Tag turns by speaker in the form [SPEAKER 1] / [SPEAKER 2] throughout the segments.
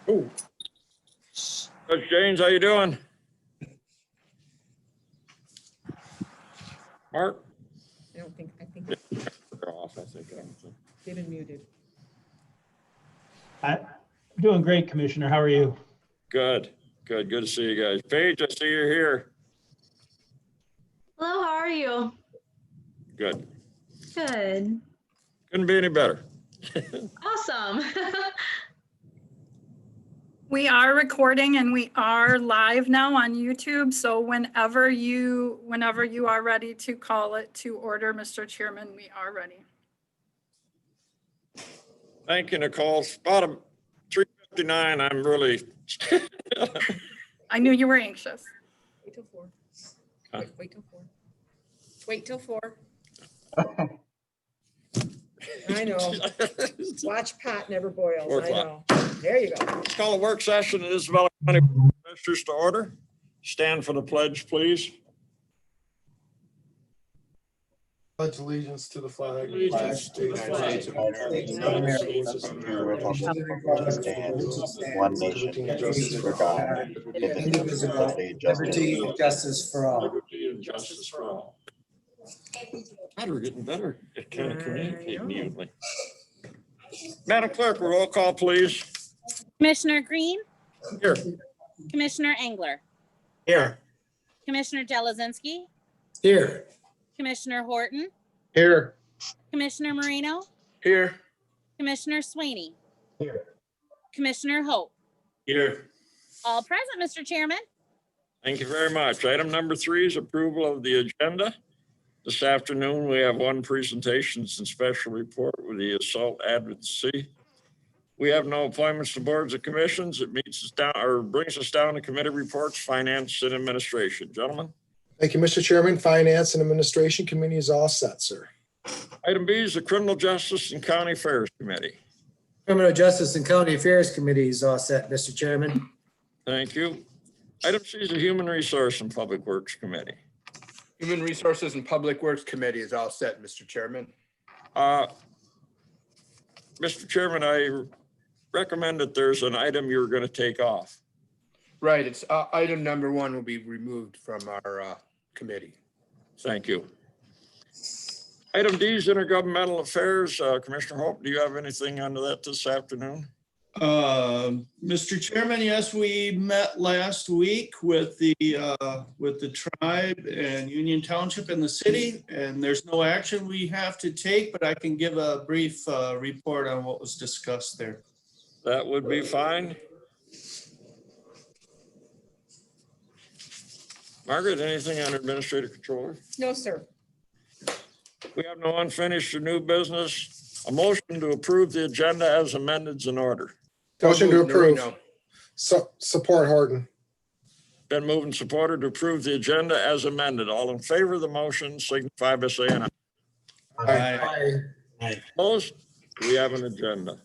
[SPEAKER 1] Ooh.
[SPEAKER 2] Coach James, how you doing? Mark?
[SPEAKER 1] I think
[SPEAKER 2] They're off, I think.
[SPEAKER 1] they've been muted.
[SPEAKER 3] I'm doing great, Commissioner. How are you?
[SPEAKER 2] Good to see you guys. Paige, I see you're here.
[SPEAKER 4] Hello, how are you?
[SPEAKER 2] Good.
[SPEAKER 4] Good.
[SPEAKER 2] Couldn't be any better.
[SPEAKER 4] Awesome.
[SPEAKER 5] We are recording and we are live now on YouTube. So whenever you are ready to call it to order, Mr. Chairman, we are ready.
[SPEAKER 2] Thank you, Nicole. About 3:59, I'm really.
[SPEAKER 5] I knew you were anxious.
[SPEAKER 1] Wait till 4.
[SPEAKER 2] Huh?
[SPEAKER 1] Wait till 4. Wait till 4. I know. Watch pot never boils.
[SPEAKER 2] 4
[SPEAKER 1] I
[SPEAKER 2] o'clock.
[SPEAKER 1] know. There you go.
[SPEAKER 2] Let's call a work session of this Valley County Commissioners to order. Stand for the pledge, please.
[SPEAKER 6] Pledge allegiance to the flag.
[SPEAKER 2] Allegiance to the flag.
[SPEAKER 7] One nation, under God,
[SPEAKER 8] indivisible, liberty and justice for all.
[SPEAKER 2] Liberty and justice for all. God, we're getting better at kind of communicating mutely. Madam Clerk, roll call, please.
[SPEAKER 9] Commissioner Green,
[SPEAKER 2] Here.
[SPEAKER 9] Commissioner Engler,
[SPEAKER 6] Here.
[SPEAKER 9] Commissioner Jelazinski,
[SPEAKER 6] Here.
[SPEAKER 9] Commissioner Horton,
[SPEAKER 6] Here.
[SPEAKER 9] Commissioner Marino,
[SPEAKER 6] Here.
[SPEAKER 9] Commissioner Sweeney,
[SPEAKER 6] Here.
[SPEAKER 9] Commissioner Hope.
[SPEAKER 6] Here.
[SPEAKER 9] All present, Mr. Chairman.
[SPEAKER 2] Thank you very much. Item number 3 is approval of the agenda. This afternoon, we have one presentation and special report with the assault advocacy. We have no appointments to boards or commissions. It meets us down or brings us down to committee reports, finance and administration. Gentlemen.
[SPEAKER 10] Thank you, Mr. Chairman. Finance and Administration Committee is all set, sir.
[SPEAKER 2] Item B is the Criminal Justice and County Affairs Committee.
[SPEAKER 8] Criminal Justice and County Affairs Committee is all set, Mr. Chairman.
[SPEAKER 2] Thank you. Item C is the Human Resource and Public Works Committee.
[SPEAKER 6] Human Resources and Public Works Committee is all set, Mr. Chairman.
[SPEAKER 2] Mr. Chairman, I recommend that there's an item you're going to take off.
[SPEAKER 6] Right, it's item number 1 will be removed from our committee.
[SPEAKER 2] Thank you. Item D is Intergovernmental Affairs. Commissioner Hope, do you have anything under that this afternoon?
[SPEAKER 11] Mr. Chairman, yes, we met last week with the tribe and Union Township and the city, and there's no action we have to take, but I can give a brief report on what was discussed there.
[SPEAKER 2] That would be fine. Margaret, anything on Administrative Controller?
[SPEAKER 1] No, sir.
[SPEAKER 2] We have no unfinished or new business. A motion to approve the agenda as amended is in order.
[SPEAKER 10] Motion to approve.
[SPEAKER 6] No.
[SPEAKER 10] Support Horton.
[SPEAKER 2] Been moved and supported to approve the agenda as amended. All in favor of the motion signify by saying aye.
[SPEAKER 10] Aye.
[SPEAKER 2] Opposed? We have an agenda.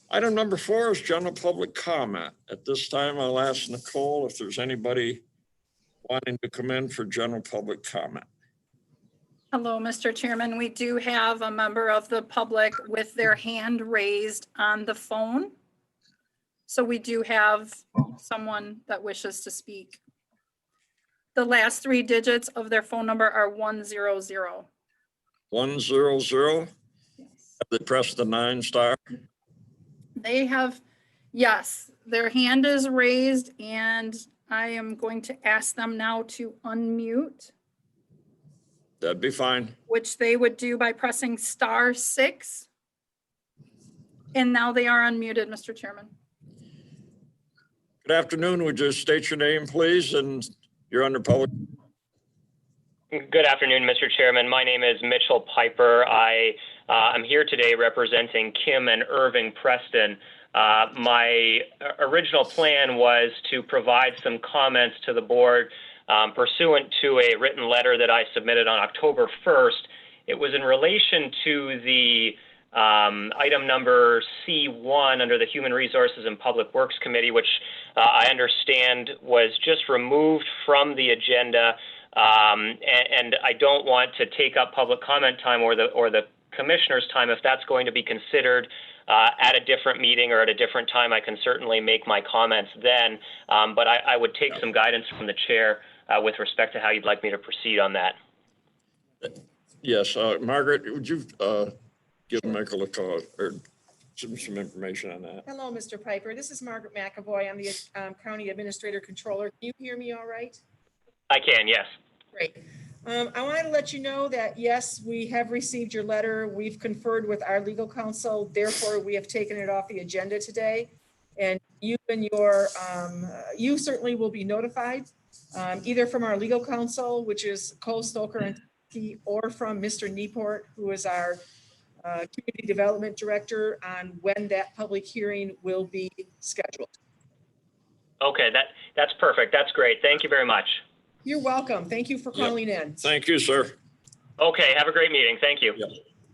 [SPEAKER 2] Item number 4 is general public comment. At this time, I'll ask Nicole if there's anybody wanting to come in for general public comment.
[SPEAKER 5] Hello, Mr. Chairman. We do have a member of the public with their hand raised on the phone. So we do have someone that wishes to speak. The last 3 digits of their phone number are 100.
[SPEAKER 2] 100.
[SPEAKER 5] Yes.
[SPEAKER 2] Have they pressed the 9*?
[SPEAKER 5] They have, yes, their hand is raised and I am going to ask them now to unmute,
[SPEAKER 2] That'd be fine.
[SPEAKER 5] which they would do by pressing *6. And now they are unmuted, Mr. Chairman.
[SPEAKER 2] Good afternoon. Would you state your name, please? And you're under public.
[SPEAKER 12] Good afternoon, Mr. Chairman. My name is Mitchell Piper. I'm here today representing Kim and Irving Preston. My original plan was to provide some comments to the board pursuant to a written letter that I submitted on October 1st. It was in relation to the item number C1 under the Human Resources and Public Works Committee, which I understand was just removed from the agenda. And I don't want to take up public comment time or the commissioner's time, if that's going to be considered at a different meeting or at a different time, I can certainly make my comments then. But I would take some guidance from the chair with respect to how you'd like me to proceed on that.
[SPEAKER 2] Yes, Margaret, would you give Michael a call or some information on that?
[SPEAKER 1] Hello, Mr. Piper. This is Margaret McAvoy. I'm the County Administrator Controller. Can you hear me all right?
[SPEAKER 12] I can, yes.
[SPEAKER 1] Great. I wanted to let you know that, yes, we have received your letter. We've conferred with our legal counsel. Therefore, we have taken it off the agenda today. And you and you certainly will be notified, either from our legal counsel, which is Cole Stoker and or from Mr. Nieport, who is our Community Development Director, on when that public hearing will be scheduled.
[SPEAKER 12] Okay, that's perfect. That's great. Thank you very much.
[SPEAKER 1] You're welcome. Thank you for calling in.
[SPEAKER 2] Thank you, sir.
[SPEAKER 12] Okay, have a great meeting. Thank you.
[SPEAKER 2] Yep.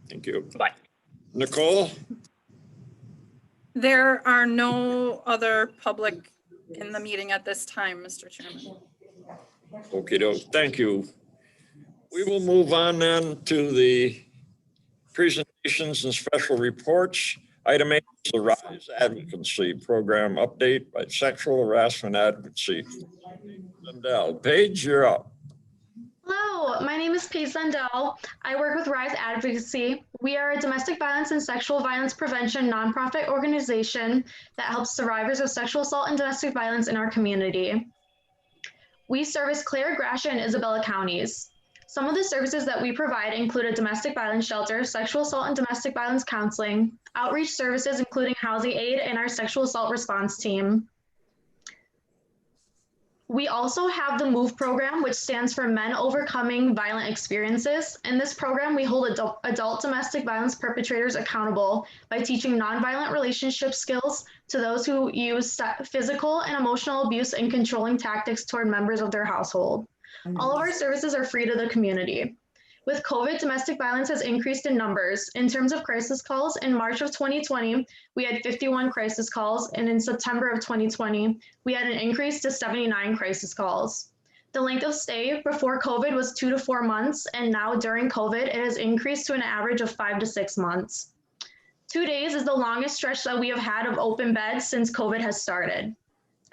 [SPEAKER 2] Thank you.
[SPEAKER 12] Bye.
[SPEAKER 2] Nicole?
[SPEAKER 5] There are no other public in the meeting at this time, Mr. Chairman.
[SPEAKER 2] Okay, thank you. We will move on then to the presentations and special reports. Item 8 is the RISE Advocacy Program update by Sexual Harassment Advocacy. Lindell, Paige, you're up.
[SPEAKER 13] Hello, my name is Paige Lindell. I work with RISE Advocacy. We are a domestic violence and sexual violence prevention nonprofit organization that helps survivors of sexual assault and domestic violence in our community. We service Clare, Gratiot, and Isabella counties. Some of the services that we provide include a domestic violence shelter, sexual assault and domestic violence counseling, outreach services including housing aid, and our sexual assault response team. We also have the MOVE program, which stands for Men Overcoming Violent Experiences. In this program, we hold adult domestic violence perpetrators accountable by teaching nonviolent relationship skills to those who use physical and emotional abuse and controlling tactics toward members of their household. All of our services are free to the community. With COVID, domestic violence has increased in numbers. In terms of crisis calls, in March of 2020, we had 51 crisis calls, and in September of 2020, we had an increase to 79 crisis calls. The length of stay before COVID was 2 to 4 months, and now during COVID, it has increased to an average of 5 to 6 months. 2 days is the longest stretch that we have had of open beds since COVID has started.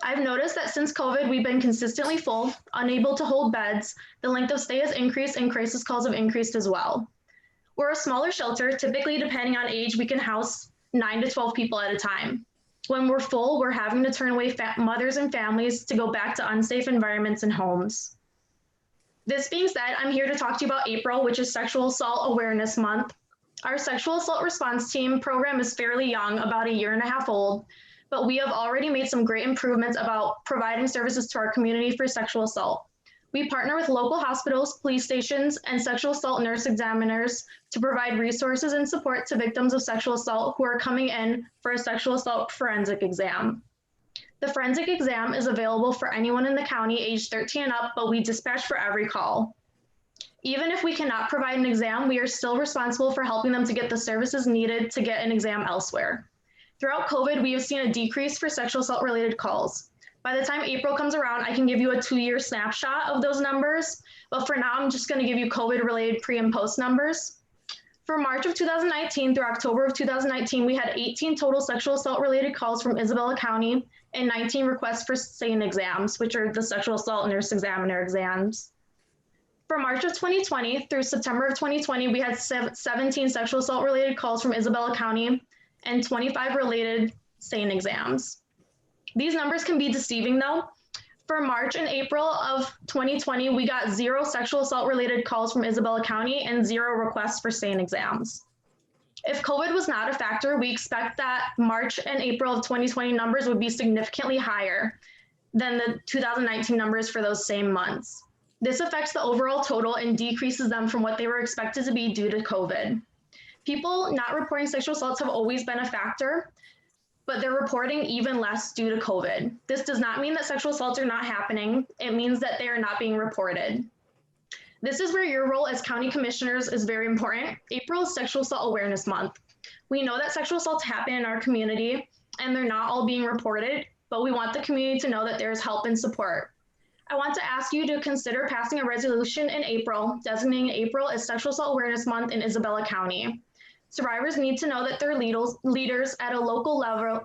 [SPEAKER 13] I've noticed that since COVID, we've been consistently full, unable to hold beds. The length of stay has increased and crisis calls have increased as well. We're a smaller shelter. Typically, depending on age, we can house 9 to 12 people at a time. When we're full, we're having to turn away mothers and families to go back to unsafe environments and homes. This being said, I'm here to talk to you about April, which is Sexual Assault Awareness Month. Our sexual assault response team program is fairly young, about 1.5 years old. But we have already made some great improvements about providing services to our community for sexual assault. We partner with local hospitals, police stations, and sexual assault nurse examiners to provide resources and support to victims of sexual assault who are coming in for a sexual assault forensic exam. The forensic exam is available for anyone in the county age 13 and up, but we dispatch for every call. Even if we cannot provide an exam, we are still responsible for helping them to get the services needed to get an exam elsewhere. Throughout COVID, we have seen a decrease for sexual assault related calls. By the time April comes around, I can give you a 2-year snapshot of those numbers, but for now, I'm just gonna give you COVID related pre and post numbers. For March of 2019 through October of 2019, we had 18 total sexual assault related calls from Isabella County and 19 requests for SANE exams, which are the sexual assault nurse examiner exams. For March of 2020 through September of 2020, we had 17 sexual assault related calls from Isabella County and 25 related SANE exams. These numbers can be deceiving though. For March and April of 2020, we got 0 sexual assault related calls from Isabella County and 0 requests for SANE exams. If COVID was not a factor, we expect that March and April of 2020 numbers would be significantly higher than the 2019 numbers for those same months. This affects the overall total and decreases them from what they were expected to be due to COVID. People not reporting sexual assaults have always been a factor, but they're reporting even less due to COVID. This does not mean that sexual assaults are not happening. It means that they are not being reported. This is where your role as county commissioners is very important. April is Sexual Assault Awareness Month. We know that sexual assaults happen in our community and they're not all being reported, but we want the community to know that there's help and support. I want to ask you to consider passing a resolution in April, designating April as Sexual Assault Awareness Month in Isabella County. Survivors need to know that their leaders at a local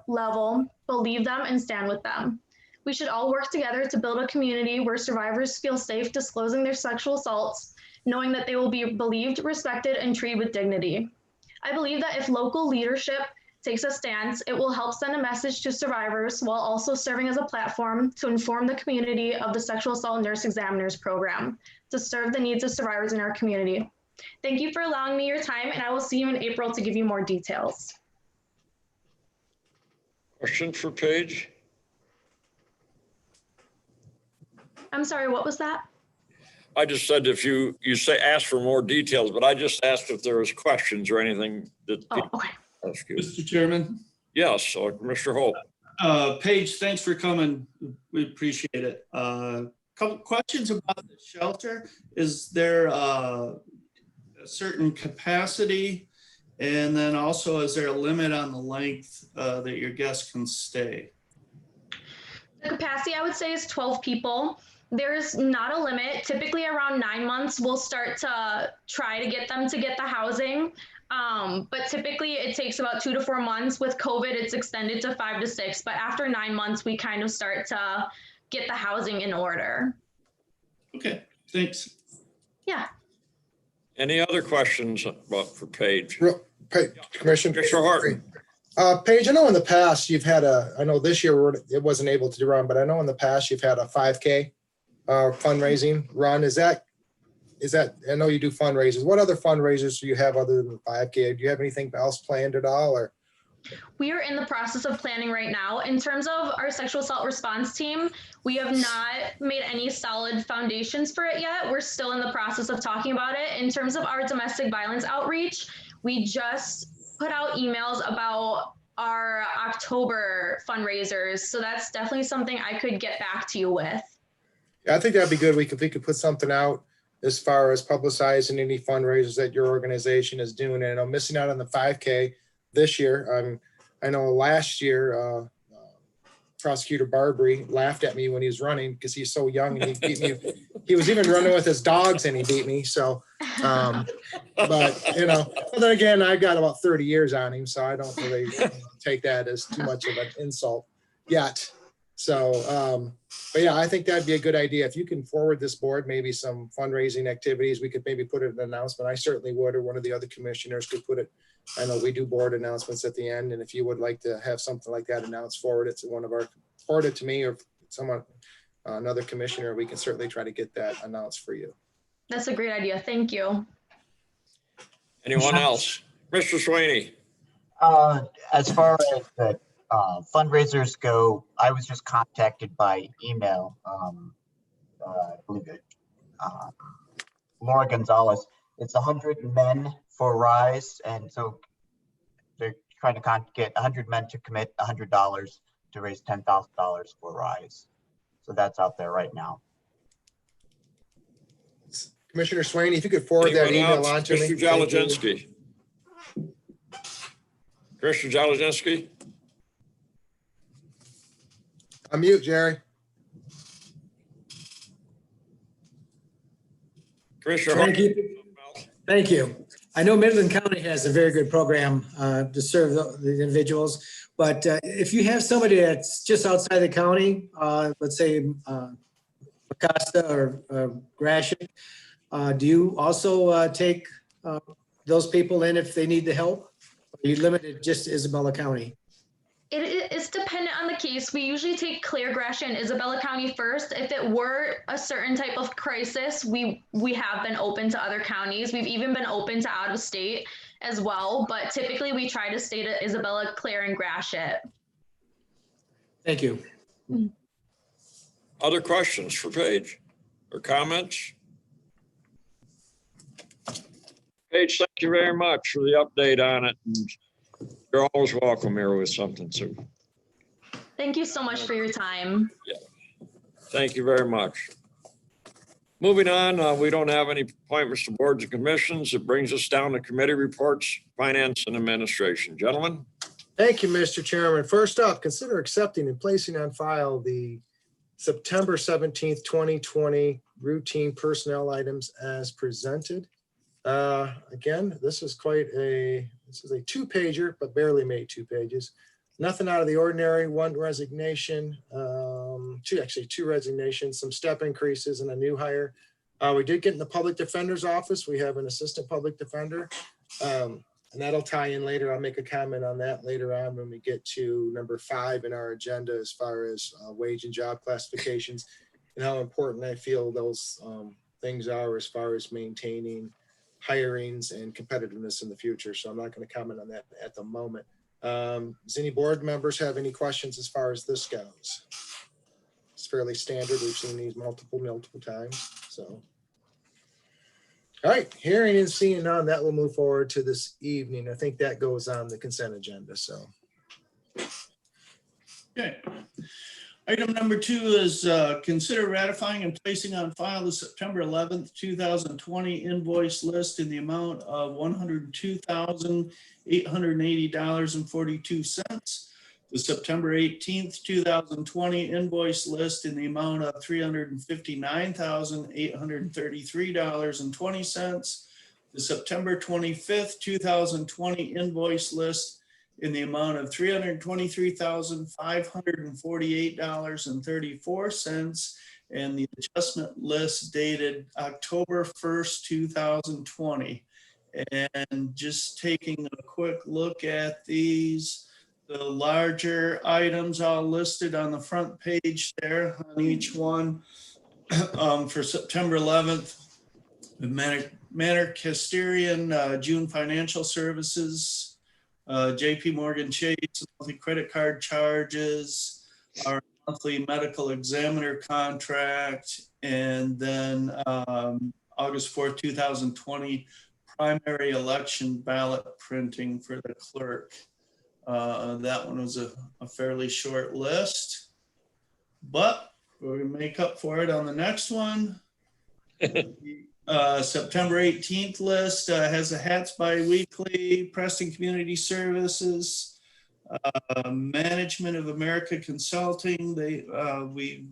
[SPEAKER 13] level believe them and stand with them. We should all work together to build a community where survivors feel safe disclosing their sexual assaults, knowing that they will be believed, respected, and treated with dignity. I believe that if local leadership takes a stance, it will help send a message to survivors while also serving as a platform to inform the community of the Sexual Assault Nurse Examiners Program to serve the needs of survivors in our community. Thank you for allowing me your time, and I will see you in April to give you more details.
[SPEAKER 2] Questions for Paige?
[SPEAKER 13] I'm sorry, what was that?
[SPEAKER 2] I just said if you say ask for more details, but I just asked if there was questions or anything that.
[SPEAKER 13] Oh, okay.
[SPEAKER 2] Ask you.
[SPEAKER 11] Mr. Chairman.
[SPEAKER 2] Yes, so Commissioner Holt.
[SPEAKER 11] Paige, thanks for coming. We appreciate it. Couple questions about the shelter. Is there a certain capacity? And then also, is there a limit on the length that your guests can stay?
[SPEAKER 13] The capacity, I would say, is 12 people. There's not a limit. Typically around 9 months, we'll start to try to get them to get the housing. But typically it takes about 2 to 4 months. With COVID, it's extended to 5 to 6. But after 9 months, we kind of start to get the housing in order.
[SPEAKER 11] Okay, thanks.
[SPEAKER 13] Yeah.
[SPEAKER 2] Any other questions for Paige?
[SPEAKER 10] Commissioner
[SPEAKER 2] Hart.
[SPEAKER 10] Paige, I know in the past you've had I know this year it wasn't able to run, but I know in the past you've had a 5K fundraising run. Is that, I know you do fundraisers. What other fundraisers do you have other than the 5K? Do you have anything else planned at all, or?
[SPEAKER 13] We are in the process of planning right now. In terms of our sexual assault response team, we have not made any solid foundations for it yet. We're still in the process of talking about it. In terms of our domestic violence outreach, we just put out emails about our October fundraisers. So that's definitely something I could get back to you with.
[SPEAKER 10] Yeah, I think that'd be good. We could put something out as far as publicizing any fundraisers that your organization is doing. And I'm missing out on the 5K this year. I know last year, Prosecutor Barbary laughed at me when he was running because he's so young and he beat me. He was even running with his dogs and he beat me. So, but then again, I've got about 30 years on him, so I don't really take that as too much of an insult yet. So, but yeah, I think that'd be a good idea. If you can forward this board, maybe some fundraising activities, we could maybe put it in an announcement. I certainly would, or one of the other commissioners could put it. I know we do board announcements at the end, and if you would like to have something like that announced, forward it to me or someone, another commissioner, we can certainly try to get that announced for you.
[SPEAKER 13] That's a great idea. Thank you.
[SPEAKER 2] Anyone else? Mr. Sweeney.
[SPEAKER 7] As far as the fundraisers go, I was just contacted by email. I believe it, Laura Gonzalez. It's 100 men for RISE, and so they're trying to get 100 men to commit $100 to raise $10,000 for RISE. So that's out there right now.
[SPEAKER 10] Commissioner Swain, if you could forward that email on to me.
[SPEAKER 2] Mr. Jalajinsky. Commissioner Jalajinsky.
[SPEAKER 10] Unmute, Jerry.
[SPEAKER 2] Commissioner.
[SPEAKER 8] Thank you. I know Midland County has a very good program to serve the individuals, but if you have somebody that's just outside the county, let's say Acosta or Gratiot, do you also take those people in if they need the help? Or are you limited just to Isabella County?
[SPEAKER 13] It's dependent on the case. We usually take Clare, Gratiot, and Isabella County first. If it were a certain type of crisis, we have been open to other counties. We've even been open to out of state as well. But typically we try to stay to Isabella, Clare, and Gratiot.
[SPEAKER 8] Thank you.
[SPEAKER 2] Other questions for Paige or comments? Paige, thank you very much for the update on it. And you're always welcome here with something, Sue.
[SPEAKER 13] Thank you so much for your time.
[SPEAKER 2] Yeah. Thank you very much. Moving on, we don't have any appointments to boards and commissions. It brings us down to committee reports, finance and administration. Gentlemen.
[SPEAKER 10] Thank you, Mr. Chairman. First up, consider accepting and placing on file the September 17th, 2020 routine personnel items as presented. Again, this is quite a this is a 2-pager, but barely made 2 pages. Nothing out of the ordinary, 1 resignation, two resignations, some step increases and a new hire. We did get in the public defender's office. We have an assistant public defender. And that'll tie in later. I'll make a comment on that later on when we get to number 5 in our agenda as far as wage and job classifications and how important I feel those things are as far as maintaining hirings and competitiveness in the future. So I'm not going to comment on that at the moment. Does any board members have any questions as far as this goes? It's fairly standard. We've seen these multiple times. So. All right, hearing and seeing none, that will move forward to this evening. I think that goes on the consent agenda, so.
[SPEAKER 11] Okay. Item number 2 is consider ratifying and placing on file the September 11th, 2020 invoice list in the amount of $102,880.42. The September 18th, 2020 invoice list in the amount of $359,833.20. The September 25th, 2020 invoice list in the amount of $323,548.34. And the adjustment list dated October 1st, 2020. And just taking a quick look at these, the larger items all listed on the front page there on each one. For September 11th, the Manor Casterian June Financial Services, JP Morgan Chase, monthly credit card charges, our monthly medical examiner contract, and then August 4th, 2020, primary election ballot printing for the clerk. That one was a fairly short list, but we're gonna make up for it on the next one. September 18th list has the Hats Bi-Weekly, Preston Community Services, Management of America Consulting. We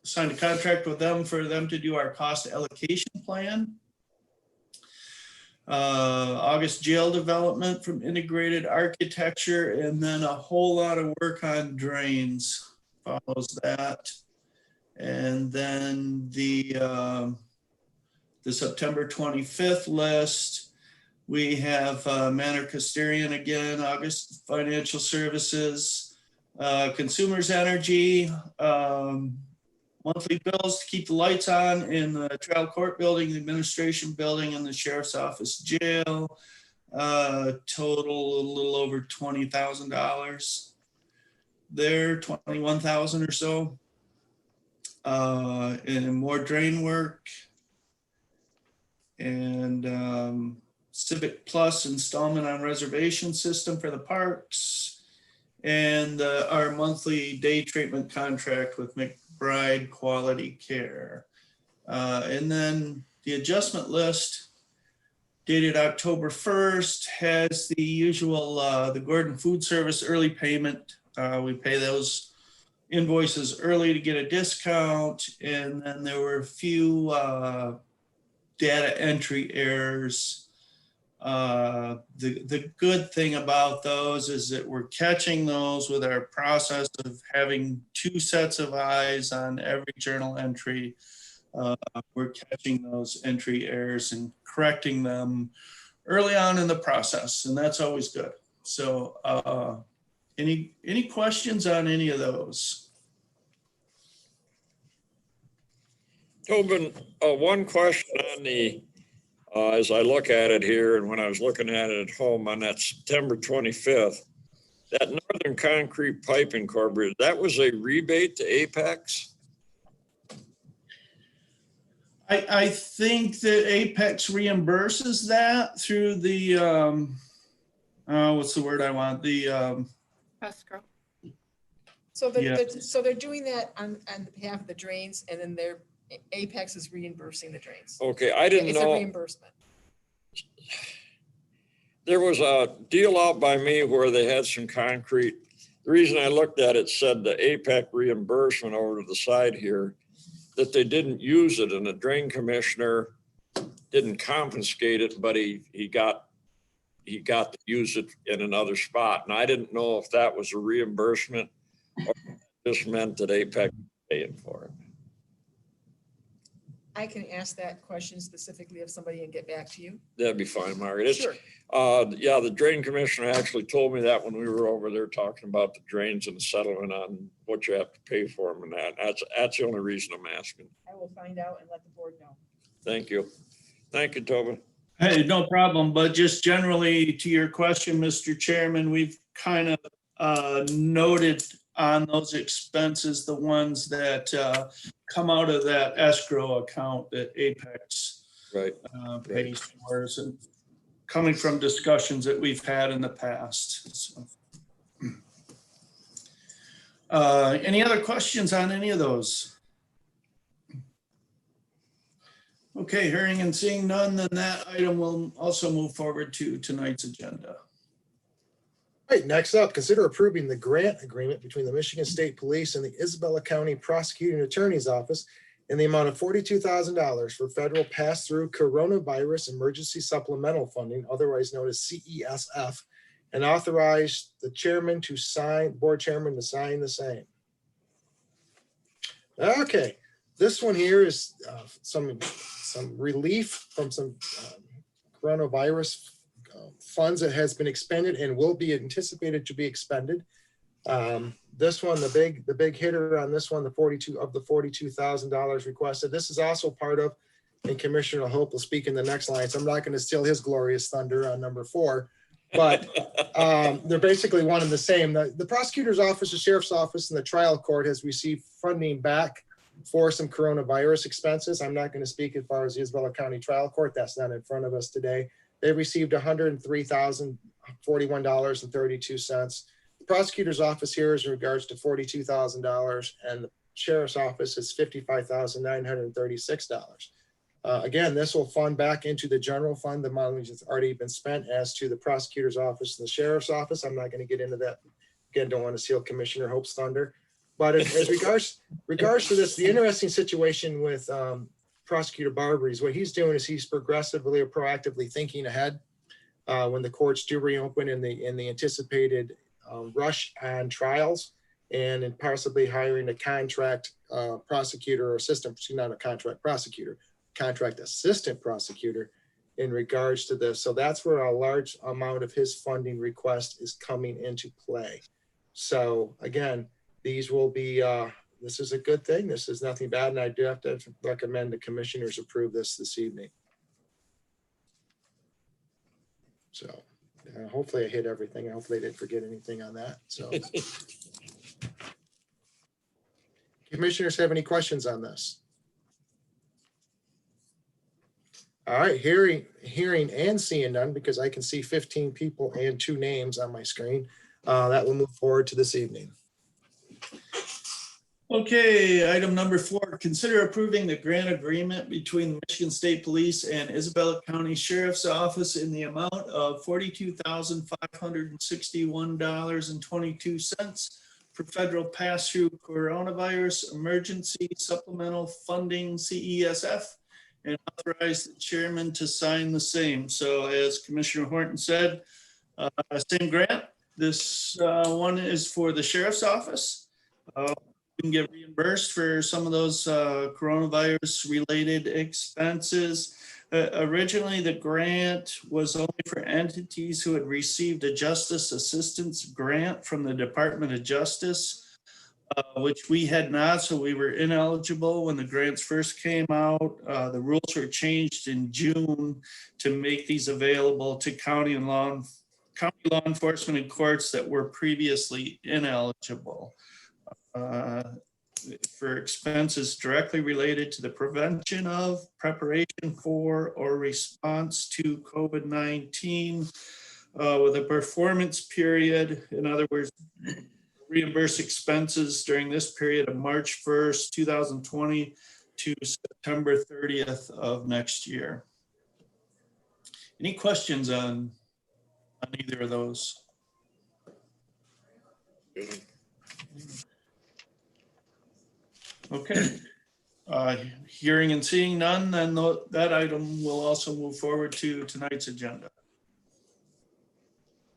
[SPEAKER 11] signed a contract with them for them to do our cost allocation plan. August jail development from Integrated Architecture, and then a whole lot of work on drains follows that. And then the September 25th list, we have Manor Casterian again, August Financial Services, Consumers Energy, monthly bills to keep the lights on in the trial court building, the administration building, and the sheriff's office jail. Total a little over $20,000 there, 21,000 or so. And more drain work. And Civic Plus installment on reservation system for the parks. And our monthly day treatment contract with McBride Quality Care. And then the adjustment list dated October 1st has the usual, the Gordon Food Service early payment. We pay those invoices early to get a discount. And then there were a few data entry errors. The good thing about those is that we're catching those with our process of having 2 sets of eyes on every journal entry. We're catching those entry errors and correcting them early on in the process, and that's always good. So any questions on any of those?
[SPEAKER 2] Tobin, one question on the, as I look at it here, and when I was looking at it at home on that September 25th, that Northern Concrete Pipe Incorporated, that was a rebate to Apex?
[SPEAKER 11] I think that Apex reimburses that through the, what's the word I want? The
[SPEAKER 5] Escrow.
[SPEAKER 1] So
[SPEAKER 11] Yeah.
[SPEAKER 1] so they're doing that on behalf of the drains, and then Apex is reimbursing the drains.
[SPEAKER 2] Okay, I didn't
[SPEAKER 1] It's a
[SPEAKER 2] know.
[SPEAKER 1] reimbursement.
[SPEAKER 2] There was a deal out by me where they had some concrete. The reason I looked at it said the APEC reimbursement over to the side here, that they didn't use it, and the drain commissioner didn't confiscate it, but he got he got to use it in another spot. And I didn't know if that was a reimbursement or just meant that APEC was paying for it.
[SPEAKER 1] I can ask that question specifically of somebody and get back to you.
[SPEAKER 2] That'd be fine, Margaret. It's,
[SPEAKER 1] Sure.
[SPEAKER 2] yeah, the drain commissioner actually told me that when we were over there talking about the drains and the settlement on what you have to pay for them and that. That's the only reason I'm asking.
[SPEAKER 1] I will find out and let the board know.
[SPEAKER 2] Thank you. Thank you, Tobin.
[SPEAKER 11] Hey, no problem. But just generally to your question, Mr. Chairman, we've kind of noted on those expenses, the ones that come out of that escrow account that Apex
[SPEAKER 2] Right.
[SPEAKER 11] pays for us, and coming from discussions that we've had in the past. So, any other questions on any of those? Okay, hearing and seeing none, then that item will also move forward to tonight's agenda.
[SPEAKER 10] All right, next up, consider approving the grant agreement between the Michigan State Police and the Isabella County Prosecuting Attorney's Office in the amount of $42,000 for federal pass-through coronavirus emergency supplemental funding, otherwise known as CESF, and authorize the board chairman to sign the same. Okay, this one here is some relief from some coronavirus funds that has been expended and will be anticipated to be expended. This one, the big hitter on this one, the $42,000 requested. This is also part of, and Commissioner Hope will speak in the next line, so I'm not going to steal his glorious thunder on number 4, but they're basically one and the same. The prosecutor's office, the sheriff's office, and the trial court has received funding back for some coronavirus expenses. I'm not going to speak as far as the Isabella County Trial Court. That's not in front of us today. They received $103,041.32. The prosecutor's office here is in regards to $42,000, and the sheriff's office is $55,936. Again, this will fund back into the general fund, the money that's already been spent. As to the prosecutor's office and the sheriff's office, I'm not going to get into that. Again, don't want to steal Commissioner Hope's thunder. But as regards to this, the interesting situation with Prosecutor Barbary is what he's doing is he's progressively or proactively thinking ahead when the courts do reopen in the anticipated rush on trials, and possibly hiring a contract prosecutor or assistant, not a contract prosecutor, contract assistant prosecutor in regards to this. So that's where a large amount of his funding request is coming into play. So again, these will be, this is a good thing. This is nothing bad. And I do have to recommend the commissioners approve this evening. So hopefully I hit everything. Hopefully I didn't forget anything on that. So commissioners have any questions on this? All right, hearing and seeing none, because I can see 15 people and 2 names on my screen. That will move forward to this evening.
[SPEAKER 11] Okay, item number 4, consider approving the grant agreement between the Michigan State Police and Isabella County Sheriff's Office in the amount of $42,561.22 for federal pass-through coronavirus emergency supplemental funding, CESF, and authorize the chairman to sign the same. So as Commissioner Horton said, same grant. This one is for the sheriff's office. We can get reimbursed for some of those coronavirus related expenses. Originally, the grant was only for entities who had received a justice assistance grant from the Department of Justice, which we had not, so we were ineligible when the grants first came out. The rules were changed in June to make these available to county law enforcement and courts that were previously ineligible. For expenses directly related to the prevention of, preparation for, or response to COVID-19 with a performance period. In other words, reimburse expenses during this period of March 1st, 2020 to September 30th of next year. Any questions on either of those? Okay, hearing and seeing none, then that item will also move forward to tonight's agenda.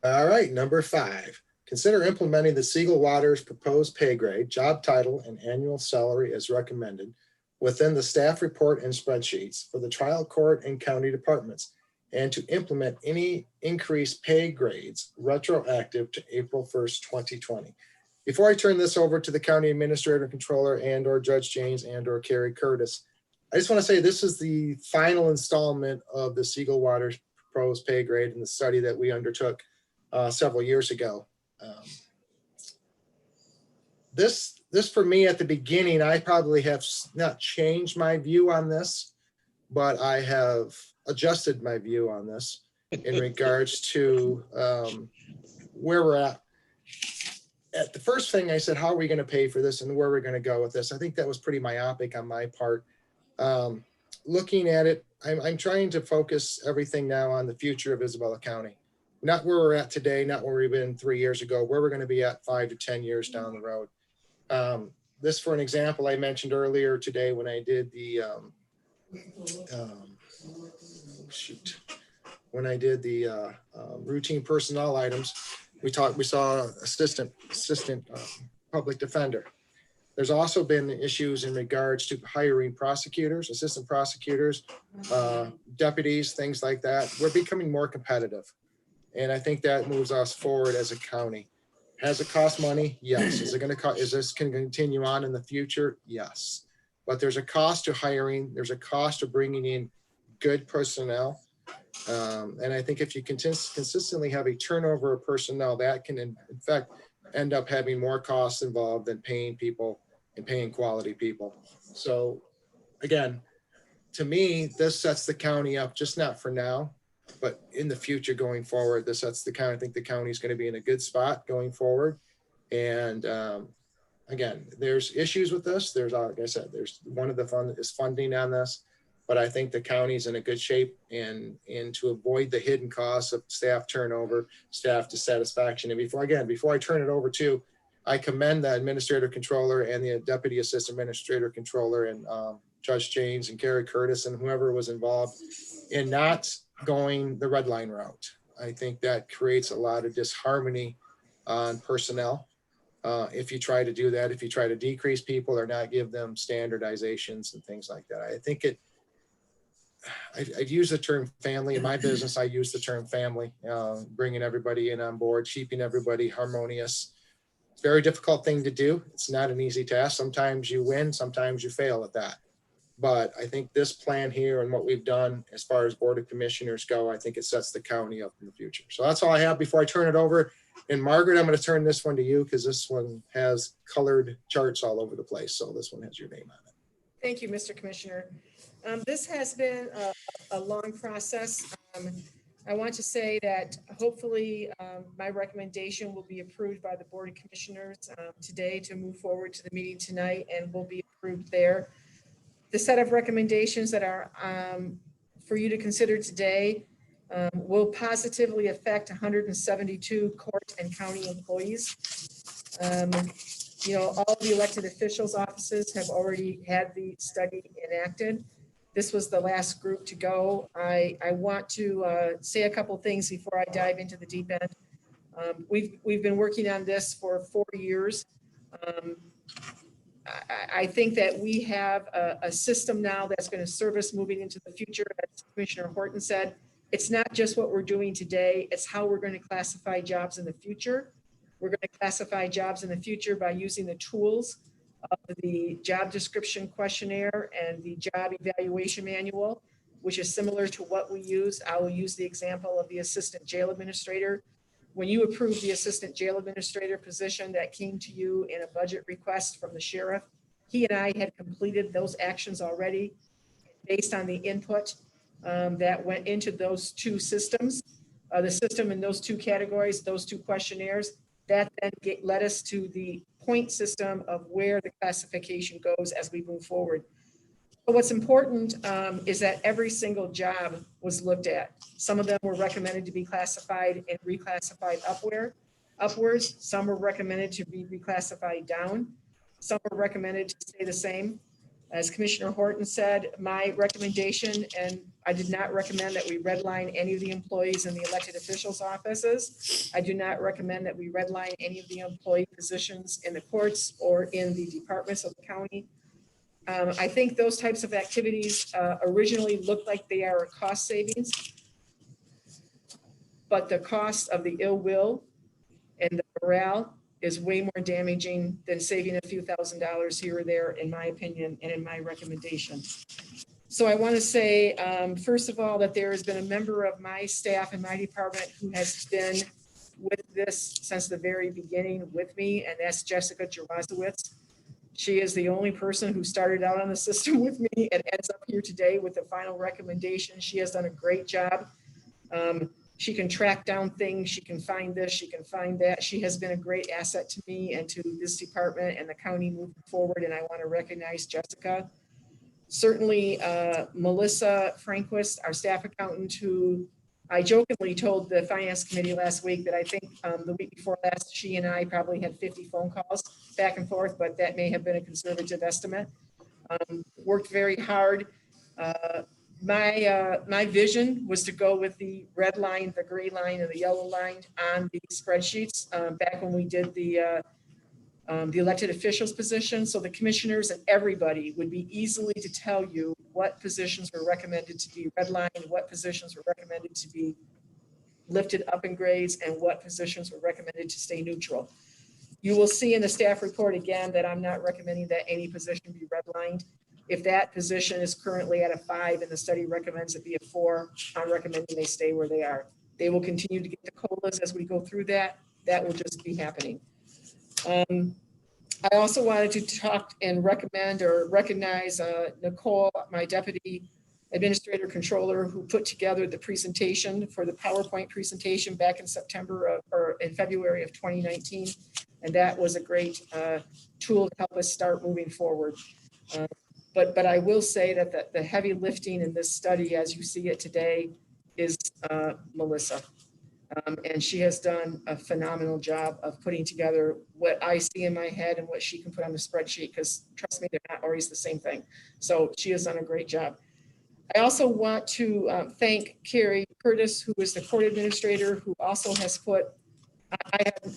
[SPEAKER 10] All right, number 5, consider implementing the Siegel Waters proposed pay grade, job title, and annual salary as recommended within the staff report and spreadsheets for the trial court and county departments, and to implement any increased pay grades retroactive to April 1st, 2020. Before I turn this over to the county administrator, controller, and or Judge James and or Carrie Curtis, I just want to say this is the final installment of the Siegel Waters proposed pay grade and the study that we undertook several years ago. This for me at the beginning, I probably have not changed my view on this, but I have adjusted my view on this in regards to where we're at. At the first thing I said, how are we going to pay for this and where we're going to go with this? I think that was pretty myopic on my part. Looking at it, I'm trying to focus everything now on the future of Isabella County. Not where we're at today, not where we've been 3 years ago, where we're going to be at 5 to 10 years down the road. This, for an example, I mentioned earlier today when I did the routine personnel items, we saw assistant public defender. There's also been issues in regards to hiring prosecutors, assistant prosecutors, deputies, things like that. We're becoming more competitive. And I think that moves us forward as a county. Has it cost money? Yes. Is this can continue on in the future? Yes. But there's a cost to hiring. There's a cost to bringing in good personnel. And I think if you consistently have a turnover of personnel, that can in fact end up having more costs involved than paying people and paying quality people. So again, to me, this sets the county up, just not for now, but in the future going forward. This sets the county. I think the county is going to be in a good spot going forward. And again, there's issues with this. There's, like I said, there's one of the fund is funding on this, but I think the county's in a good shape and to avoid the hidden costs of staff turnover, staff dissatisfaction. And before I turn it over to, I commend the administrator controller and the deputy assistant administrator controller and Judge James and Carrie Curtis and whoever was involved in not going the red line route. I think that creates a lot of disharmony on personnel. If you try to do that, if you try to decrease people or not give them standardizations and things like that. I think I've used the term family in my business. I use the term family, bringing everybody in on board, keeping everybody harmonious. It's a very difficult thing to do. It's not an easy task. Sometimes you win, sometimes you fail at that. But I think this plan here and what we've done as far as Board of Commissioners go, I think it sets the county up in the future. So that's all I have before I turn it over. And Margaret, I'm going to turn this one to you because this one has colored charts all over the place. So this one has your name on it.
[SPEAKER 1] Thank you, Mr. Commissioner. This has been a long process. I want to say that hopefully my recommendation will be approved by the Board of Commissioners today to move forward to the meeting tonight and will be approved there. The set of recommendations that are for you to consider today will positively affect 172 court and county employees. All the elected officials' offices have already had the study enacted. This was the last group to go. I want to say a couple things before I dive into the deep end. We've been working on this for 4 years. I think that we have a system now that's going to serve us moving into the future. As Commissioner Horton said, it's not just what we're doing today, it's how we're going to classify jobs in the future. We're going to classify jobs in the future by using the tools of the job description questionnaire and the job evaluation manual, which is similar to what we use. I will use the example of the assistant jail administrator. When you approved the assistant jail administrator position that came to you in a budget request from the sheriff, he and I had completed those actions already based on the input that went into those two systems, the system in those two categories, those two questionnaires. That then led us to the point system of where the classification goes as we move forward. But what's important is that every single job was looked at. Some of them were recommended to be classified and reclassified upwards. Some were recommended to be reclassified down. Some were recommended to stay the same. As Commissioner Horton said, my recommendation, and I did not recommend that we redline any of the employees in the elected officials' offices. I do not recommend that we redline any of the employee positions in the courts or in the departments of the county. I think those types of activities originally looked like they are a cost savings, but the cost of the ill will and the morale is way more damaging than saving a few $1,000s here or there, in my opinion, and in my recommendation. So I want to say, first of all, that there has been a member of my staff in my department who has been with this since the very beginning with me, and that's Jessica Jarazowitz. She is the only person who started out on the system with me and ends up here today with the final recommendation. She has done a great job. She can track down things. She can find this, she can find that. She has been a great asset to me and to this department and the county moving forward. And I want to recognize Jessica. Certainly, Melissa Franquist, our staff accountant, who I jokingly told the finance committee last week that I think the week before last, she and I probably had 50 phone calls back and forth, but that may have been a conservative estimate. Worked very hard. My vision was to go with the red line, the gray line, and the yellow line on the spreadsheets back when we did the elected officials position. So the commissioners and everybody would be easily to tell you what positions were recommended to be redlined, what positions were recommended to be lifted up in grades, and what positions were recommended to stay neutral. You will see in the staff report again that I'm not recommending that any position be redlined. If that position is currently at a 5 and the study recommends it be a 4, I'm recommending they stay where they are. They will continue to get the COLAs as we go through that. That will just be happening. I also wanted to talk and recommend or recognize Nicole, my deputy administrator controller, who put together the presentation for the PowerPoint presentation back in or in February of 2019. And that was a great tool to help us start moving forward. But I will say that the heavy lifting in this study, as you see it today, is Melissa. And she has done a phenomenal job of putting together what I see in my head and what she can put on the spreadsheet, because trust me, they're not always the same thing. So she has done a great job. I also want to thank Carrie Curtis, who is the court administrator, who also has put,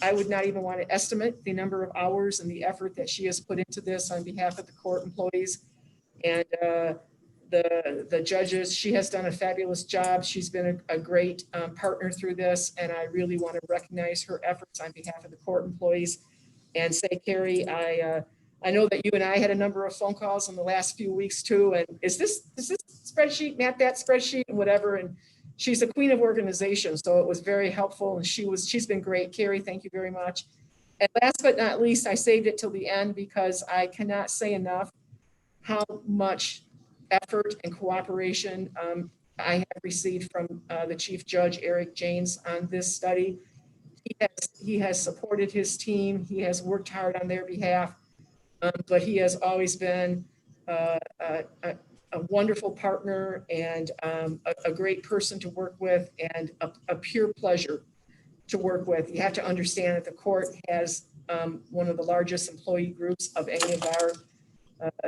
[SPEAKER 1] I would not even want to estimate the number of hours and the effort that she has put into this on behalf of the court employees and the judges. She has done a fabulous job. She's been a great partner through this, and I really want to recognize her efforts on behalf of the court employees and say, Carrie, I know that you and I had a number of phone calls in the last few weeks too, and is this spreadsheet, not that spreadsheet, and whatever, and she's a queen of organization, so it was very helpful, and she's been great. Carrie, thank you very much. And last but not least, I saved it till the end because I cannot say enough how much effort and cooperation I have received from the Chief Judge, Eric Janes, on this study. He has supported his team. He has worked hard on their behalf, but he has always been a wonderful partner and a great person to work with and a pure pleasure to work with. You have to understand that the court has one of the largest employee groups of any of our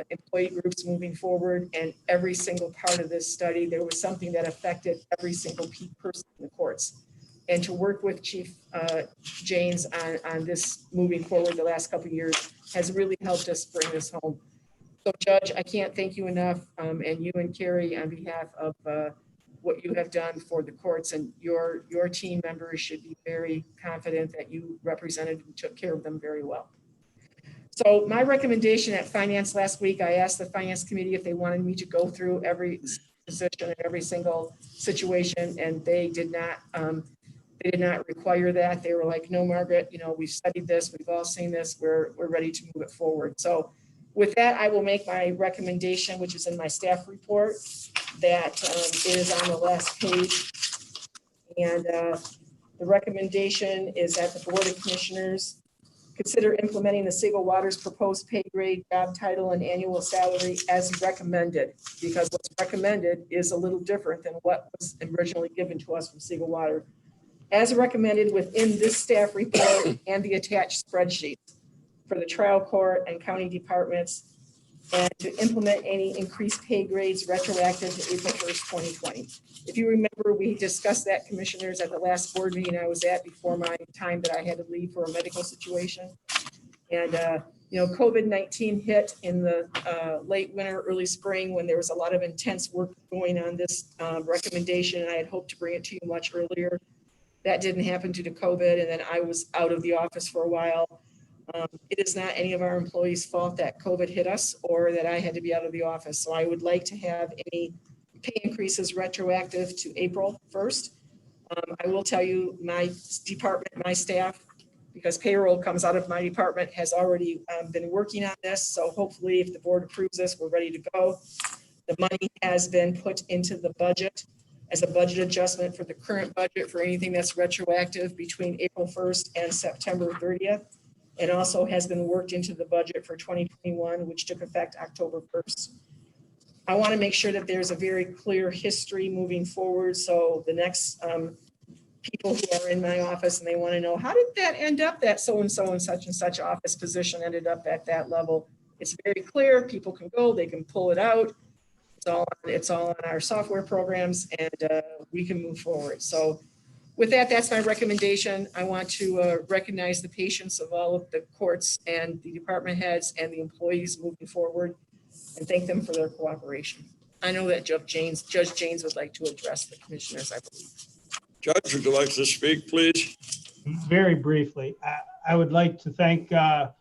[SPEAKER 1] employee groups moving forward, and every single part of this study, there was something that affected every single person in the courts. And to work with Chief Janes on this moving forward the last couple of years has really helped us bring this home. So Judge, I can't thank you enough, and you and Carrie on behalf of what you have done for the courts, and your team members should be very confident that you represented and took care of them very well. So my recommendation at finance last week, I asked the finance committee if they wanted me to go through every position and every single situation, and they did not require that. They were like, no, Margaret, we've studied this, we've all seen this, we're ready to move it forward. So with that, I will make my recommendation, which is in my staff report, that is on the last page. And the recommendation is that the Board of Commissioners consider implementing the Siegel Waters proposed pay grade, job title, and annual salary as recommended, because what's recommended is a little different than what was originally given to us from Siegel Water. As recommended within this staff report and the attached spreadsheet for the trial court and county departments, and to implement any increased pay grades retroactive to April 1st, 2020. If you remember, we discussed that, commissioners, at the last board meeting I was at before my time that I had to leave for a medical situation. And, COVID-19 hit in the late winter, early spring, when there was a lot of intense work going on this recommendation. And I had hoped to bring it to you much earlier. That didn't happen due to COVID, and then I was out of the office for a while. It is not any of our employees' fault that COVID hit us or that I had to be out of the office. So I would like to have any pay increases retroactive to April 1st. I will tell you, my department, my staff, because payroll comes out of my department, has already been working on this. So hopefully if the board approves this, we're ready to go. The money has been put into the budget as a budget adjustment for the current budget for anything that's retroactive between April 1st and September 30th. It also has been worked into the budget for 2021, which took effect October 1st. I want to make sure that there's a very clear history moving forward. So the next people who are in my office and they want to know, how did that end up that so-and-so and such office position ended up at that level? It's very clear. People can go, they can pull it out. It's all on our software programs, and we can move forward. So with that, that's my recommendation. I want to recognize the patience of all of the courts and the department heads and the employees moving forward, and thank them for their cooperation. I know that Judge Janes would like to address the commissioners, I believe.
[SPEAKER 2] Judge, would you like to speak, please?
[SPEAKER 3] Very briefly, I would like to thank the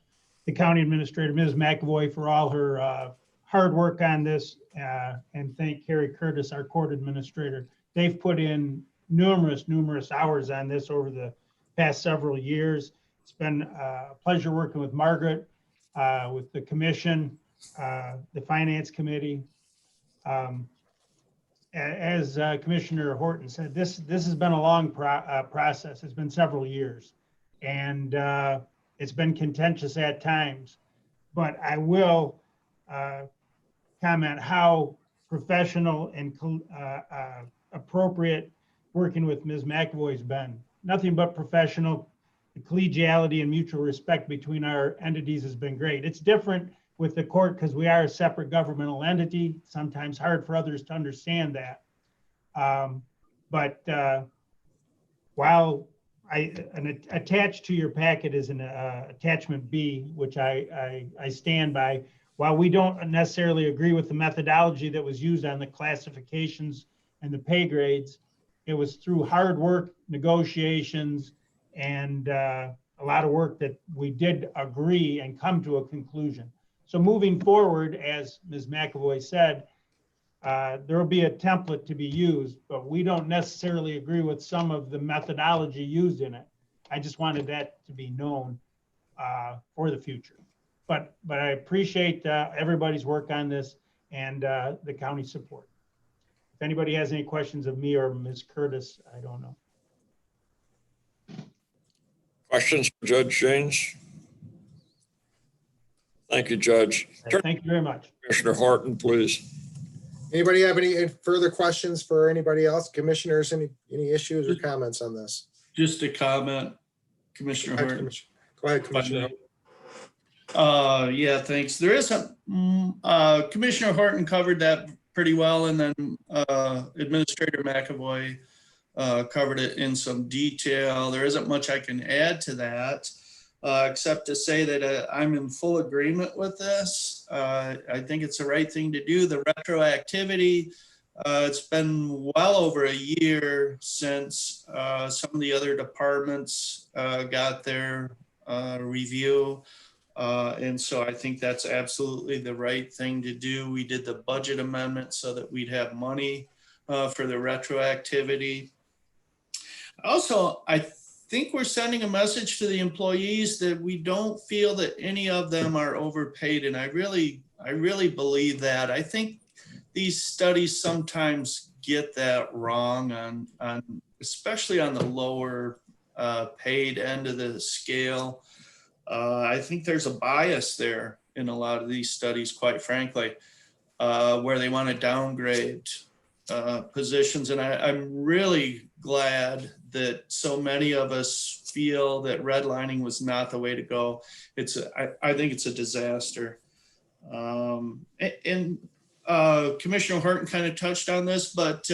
[SPEAKER 3] county administrator, Ms. McAvoy, for all her hard work on this, and thank Carrie Curtis, our court administrator. They've put in numerous hours on this over the past several years. It's been a pleasure working with Margaret, with the commission, the finance committee. As Commissioner Horton said, this has been a long process. It's been several years, and it's been contentious at times. But I will comment how professional and appropriate working with Ms. McAvoy has been. Nothing but professional. The collegiality and mutual respect between our entities has been great. It's different with the court because we are a separate governmental entity. Sometimes hard for others to understand that. While attached to your packet is an attachment B, which I stand by, while we don't necessarily agree with the methodology that was used on the classifications and the pay grades, it was through hard work, negotiations, and a lot of work that we did agree and come to a conclusion. So moving forward, as Ms. McAvoy said, there will be a template to be used, but we don't necessarily agree with some of the methodology used in it. I just wanted that to be known for the future. But I appreciate everybody's work on this and the county support. If anybody has any questions of me or Ms. Curtis, I don't know.
[SPEAKER 2] Questions for Judge Janes? Thank you, Judge.
[SPEAKER 3] Thank you very much.
[SPEAKER 2] Commissioner Horton, please.
[SPEAKER 10] Anybody have any further questions for anybody else? Commissioners, any issues or comments on this?
[SPEAKER 11] Just a comment, Commissioner Horton.
[SPEAKER 10] Go ahead, Commissioner.
[SPEAKER 11] Yeah, thanks. There is Commissioner Horton covered that pretty well, and then Administrator McAvoy covered it in some detail. There isn't much I can add to that, except to say that I'm in full agreement with this. I think it's the right thing to do. The retroactivity, it's been well over a year since some of the other departments got their review. And so I think that's absolutely the right thing to do. We did the budget amendment so that we'd have money for the retroactivity. Also, I think we're sending a message to the employees that we don't feel that any of them are overpaid. And I really believe that. I think these studies sometimes get that wrong on especially on the lower paid end of the scale. I think there's a bias there in a lot of these studies, quite frankly, where they want to downgrade positions. And I'm really glad that so many of us feel that redlining was not the way to go. I think it's a disaster. Commissioner Horton kind of touched on this, but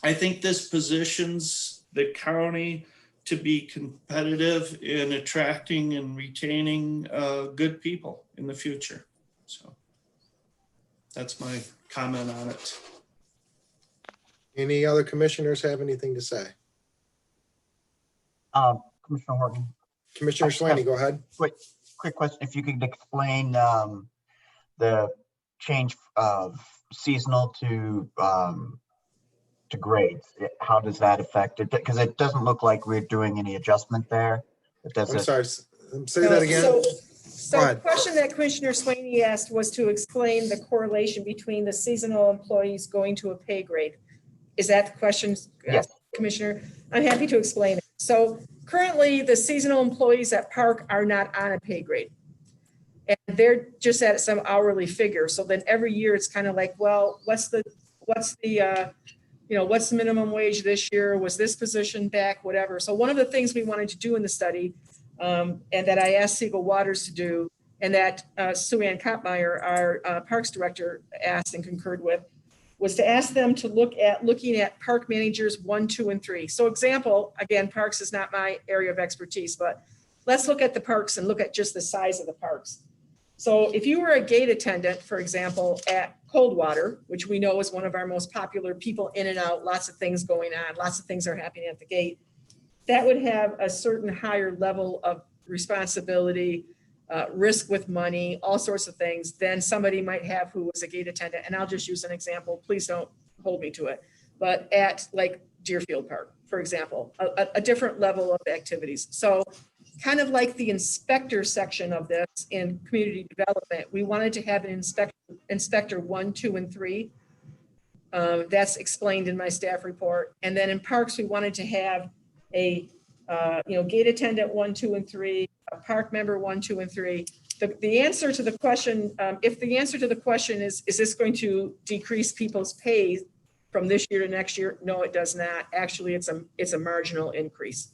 [SPEAKER 11] I think this positions the county to be competitive in attracting and retaining good people in the future. So that's my comment on it.
[SPEAKER 10] Any other commissioners have anything to say?
[SPEAKER 7] Commissioner Horton,
[SPEAKER 10] Commissioner Slaney, go ahead.
[SPEAKER 7] quick question. If you could explain the change of seasonal to grades, how does that affect it? Because it doesn't look like we're doing any adjustment there.
[SPEAKER 10] I'm sorry, say that again.
[SPEAKER 1] So the question that Commissioner Slaney asked was to explain the correlation between the seasonal employees going to a pay grade. Is that the question,
[SPEAKER 7] Yes.
[SPEAKER 1] Commissioner? I'm happy to explain it. So currently, the seasonal employees at Park are not on a pay grade. And they're just at some hourly figure. So then every year it's kind of like, well, what's the minimum wage this year? Was this position back, whatever. So one of the things we wanted to do in the study, and that I asked Siegel Waters to do, and that Sue Ann Kopmeyer, our Parks Director, asked and concurred with, was to ask them to looking at park managers 1, 2, and 3. So example, again, parks is not my area of expertise, but let's look at the parks and look at just the size of the parks. So if you were a gate attendant, for example, at Coldwater, which we know is one of our most popular, people in and out, lots of things going on, lots of things are happening at the gate, that would have a certain higher level of responsibility, risk with money, all sorts of things than somebody might have who was a gate attendant. And I'll just use an example. Please don't hold me to it. But at like Deerfield Park, for example, a different level of activities. So kind of like the inspector section of this in community development, we wanted to have an inspector 1, 2, and 3. That's explained in my staff report. And then in parks, we wanted to have a gate attendant 1, 2, and 3, a park member 1, 2, and 3. The answer to the question, if the answer to the question is this going to decrease people's pay from this year to next year? No, it does not. Actually, it's a marginal increase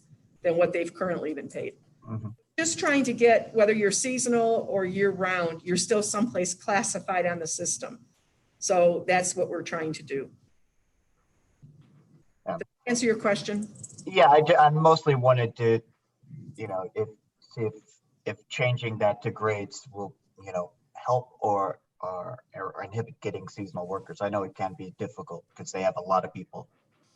[SPEAKER 1] than what they've currently been paid.
[SPEAKER 7] Mm-hmm.
[SPEAKER 1] Just trying to get, whether you're seasonal or year round, you're still someplace classified on the system. So that's what we're trying to do.
[SPEAKER 7] Yeah.
[SPEAKER 1] Did I answer your question?
[SPEAKER 7] Yeah, I mostly wanted to, see if changing that to grades will, help or inhibit getting seasonal workers. I know it can be difficult because they have a lot of people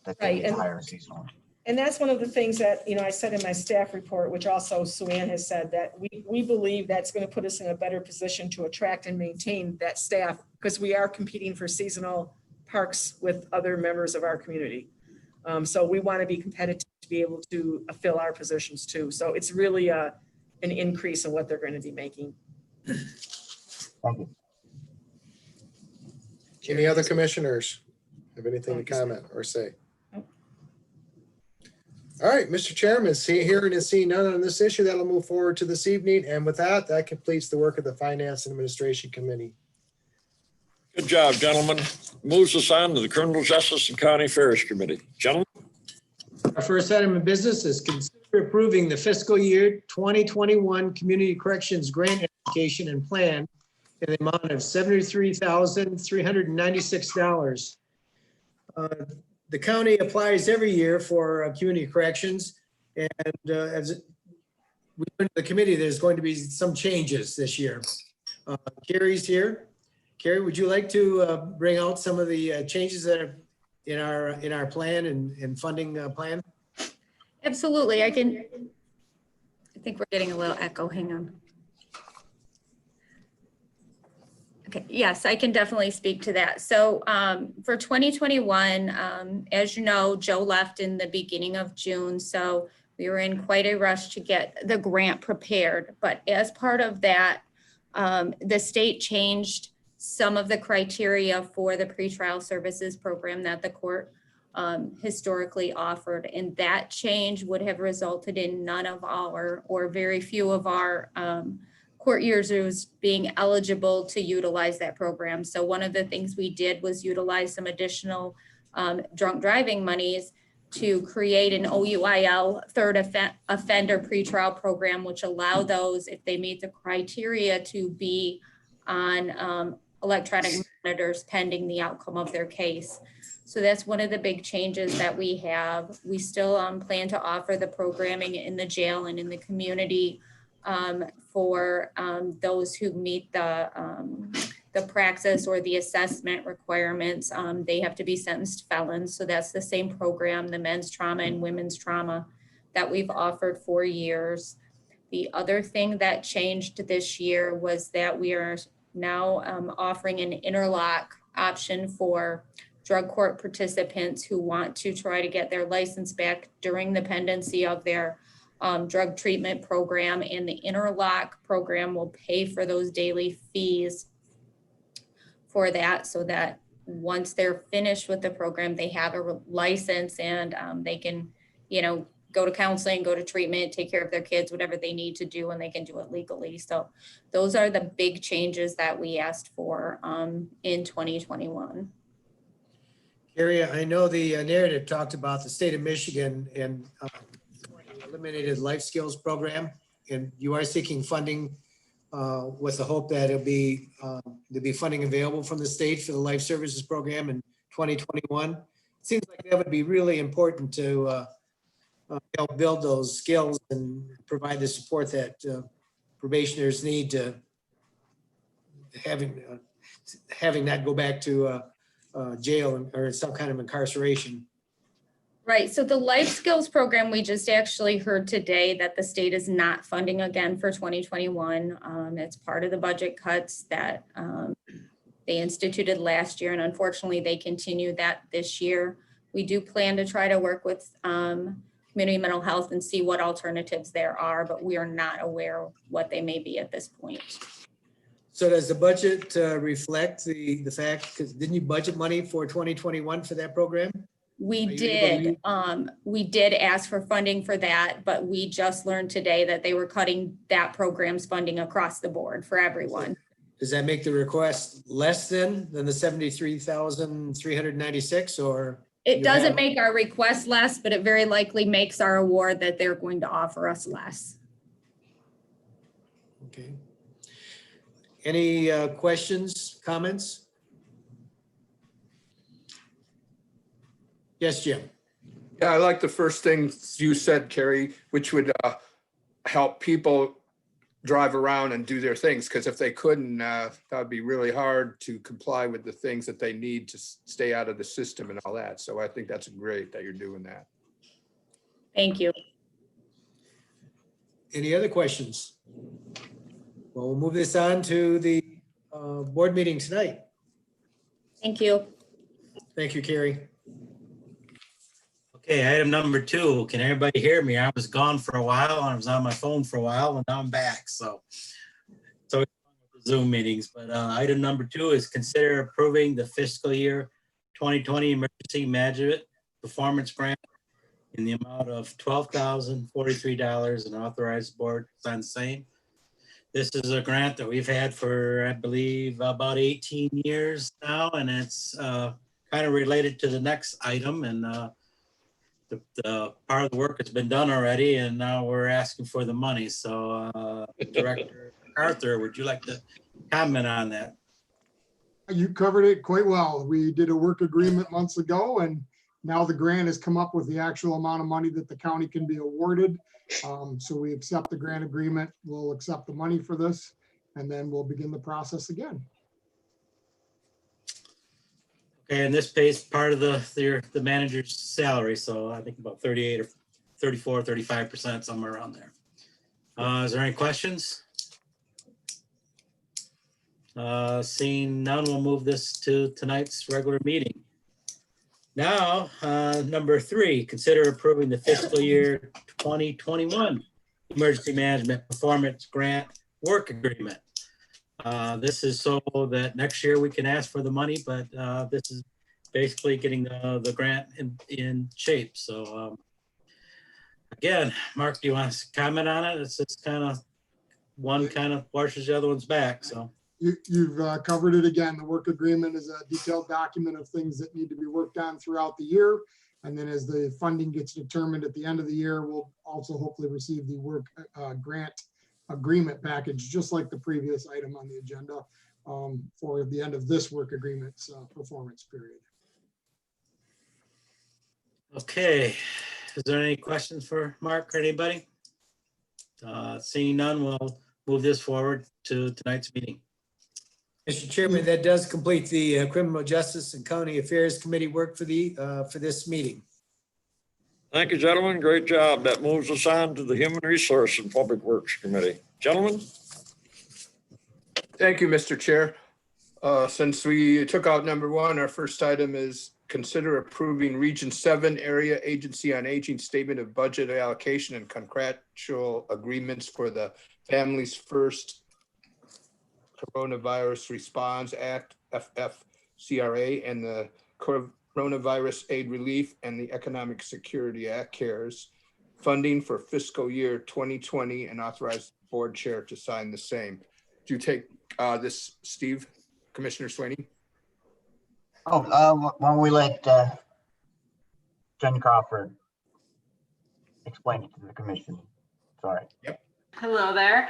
[SPEAKER 7] that they need to hire seasonally.
[SPEAKER 1] And that's one of the things that, I said in my staff report, which also Sue Ann has said, that we believe that's going to put us in a better position to attract and maintain that staff, because we are competing for seasonal parks with other members of our community. So we want to be competitive to be able to fill our positions too. So it's really an increase in what they're going to be making.
[SPEAKER 7] Thank you.
[SPEAKER 10] Any other commissioners have anything to comment or say? All right, Mr. Chairman, hearing and seeing none on this issue, that'll move forward to this evening. And with that completes the work of the Finance and Administration Committee.
[SPEAKER 2] Good job, gentlemen. Moves us on to the Criminal Justice and County Affairs Committee. Gentlemen.
[SPEAKER 8] Our first item of business is consider approving the fiscal year 2021 Community Corrections Grant Application and Plan in the amount of $73,396. The county applies every year for community corrections, and as we went to the committee, there's going to be some changes this year. Carrie's here. Carrie, would you like to bring out some of the changes that are in our plan and funding plan?
[SPEAKER 14] Absolutely. I think we're getting a little echo. Hang on. Okay, yes, I can definitely speak to that. So for 2021, as you know, Joe left in the beginning of June, so we were in quite a rush to get the grant prepared. But as part of that, the state changed some of the criteria for the pretrial services program that the court historically offered. And that change would have resulted in none of our, or very few of our court users being eligible to utilize that program. So one of the things we did was utilize some additional drunk driving monies to create an OUIL third offender pretrial program, which allow those, if they meet the criteria, to be on electronic monitors pending the outcome of their case. So that's one of the big changes that we have. We still plan to offer the programming in the jail and in the community for those who meet the praxis or the assessment requirements. They have to be sentenced felons. So that's the same program, the men's trauma and women's trauma that we've offered for years. The other thing that changed this year was that we are now offering an interlock option for drug court participants who want to try to get their license back during the pendency of their drug treatment program. And the interlock program will pay for those daily fees for that, so that once they're finished with the program, they have a license and they can, go to counseling, go to treatment, take care of their kids, whatever they need to do, and they can do it legally. So those are the big changes that we asked for in 2021.
[SPEAKER 8] Carrie, I know the narrative talked about the state of Michigan and eliminated life skills program, and you are seeking funding with the hope that there'll be funding available from the state for the life services program in 2021. It seems like that would be really important to help build those skills and provide the support that probationers need to having not go back to jail or some kind of incarceration.
[SPEAKER 14] Right. So the life skills program, we just actually heard today that the state is not funding again for 2021. It's part of the budget cuts that they instituted last year. And unfortunately, they continue that this year. We do plan to try to work with community mental health and see what alternatives there are, but we are not aware what they may be at this point.
[SPEAKER 8] So does the budget reflect the fact, because didn't you budget money for 2021 for that program?
[SPEAKER 14] We did ask for funding for that, but we just learned today that they were cutting that program's funding across the board for everyone.
[SPEAKER 8] Does that make the request less than the 73,396 or?
[SPEAKER 14] It doesn't make our request less, but it very likely makes our award that they're going to offer us less.
[SPEAKER 8] Okay. Any questions, comments? Yes, Jim.
[SPEAKER 6] Yeah, I like the first thing you said, Carrie, which would help people drive around and do their things, because if they couldn't, that would be really hard to comply with the things that they need to stay out of the system and all that. So I think that's great that you're doing that.
[SPEAKER 14] Thank you.
[SPEAKER 8] Any other questions? Well, we'll move this on to the board meeting tonight.
[SPEAKER 14] Thank you.
[SPEAKER 8] Thank you, Carrie.
[SPEAKER 15] Okay, item number 2. Can everybody hear me? I was gone for a while. I was on my phone for a while, and now I'm back. So Zoom meetings. But item number 2 is consider approving the fiscal year 2020 emergency management performance grant in the amount of $12,043 and authorize the board to sign the same. This is a grant that we've had for, I believe, about 18 years now, and it's kind of related to the next item. And the part of the work has been done already, and now we're asking for the money. So Director Arthur, would you like to comment on that?
[SPEAKER 16] You covered it quite well. We did a work agreement months ago, and now the grant has come up with the actual amount of money that the county can be awarded. So we accept the grant agreement. We'll accept the money for this, and then we'll begin the process again.
[SPEAKER 15] Okay, and this pays part of the manager's salary, so I think about 38 or 34, 35%, somewhere around there. Is there any questions? Seeing none, we'll move this to tonight's regular meeting. Now, number 3, consider approving the fiscal year 2021 Emergency Management Performance Grant Work Agreement. This is so that next year we can ask for the money, but this is basically getting the grant in shape. So again, Mark, do you want to comment on it? It's just one kind of washes the other one's back. So
[SPEAKER 16] you've covered it again. The work agreement is a detailed document of things that need to be worked on throughout the year. And then as the funding gets determined at the end of the year, we'll also hopefully receive the work grant agreement package, just like the previous item on the agenda. for the end of this work agreement's performance period.
[SPEAKER 15] Okay, is there any questions for Mark or anybody? Seeing none, we'll move this forward to tonight's meeting.
[SPEAKER 8] Mr. Chairman, that does complete the Criminal Justice and County Affairs Committee work for this meeting.
[SPEAKER 2] Thank you, gentlemen. Great job. That moves us on to the Human Resource and Public Works Committee. Gentlemen?
[SPEAKER 6] Thank you, Mr. Chair. Since we took out number one, our first item is consider approving Region 7 Area Agency on Aging Statement of Budget Allocation and Contractual Agreements for the Families First Coronavirus Response Act, FFCRA, and the Coronavirus Aid Relief and the Economic Security Act, CARES, funding for fiscal year 2020, and authorize the board chair to sign the same. Do you take this, Steve, Commissioner Sweeney?
[SPEAKER 7] Oh, why don't we let Jen Crawford explain it to the commission? Sorry.
[SPEAKER 6] Yep.
[SPEAKER 17] Hello there.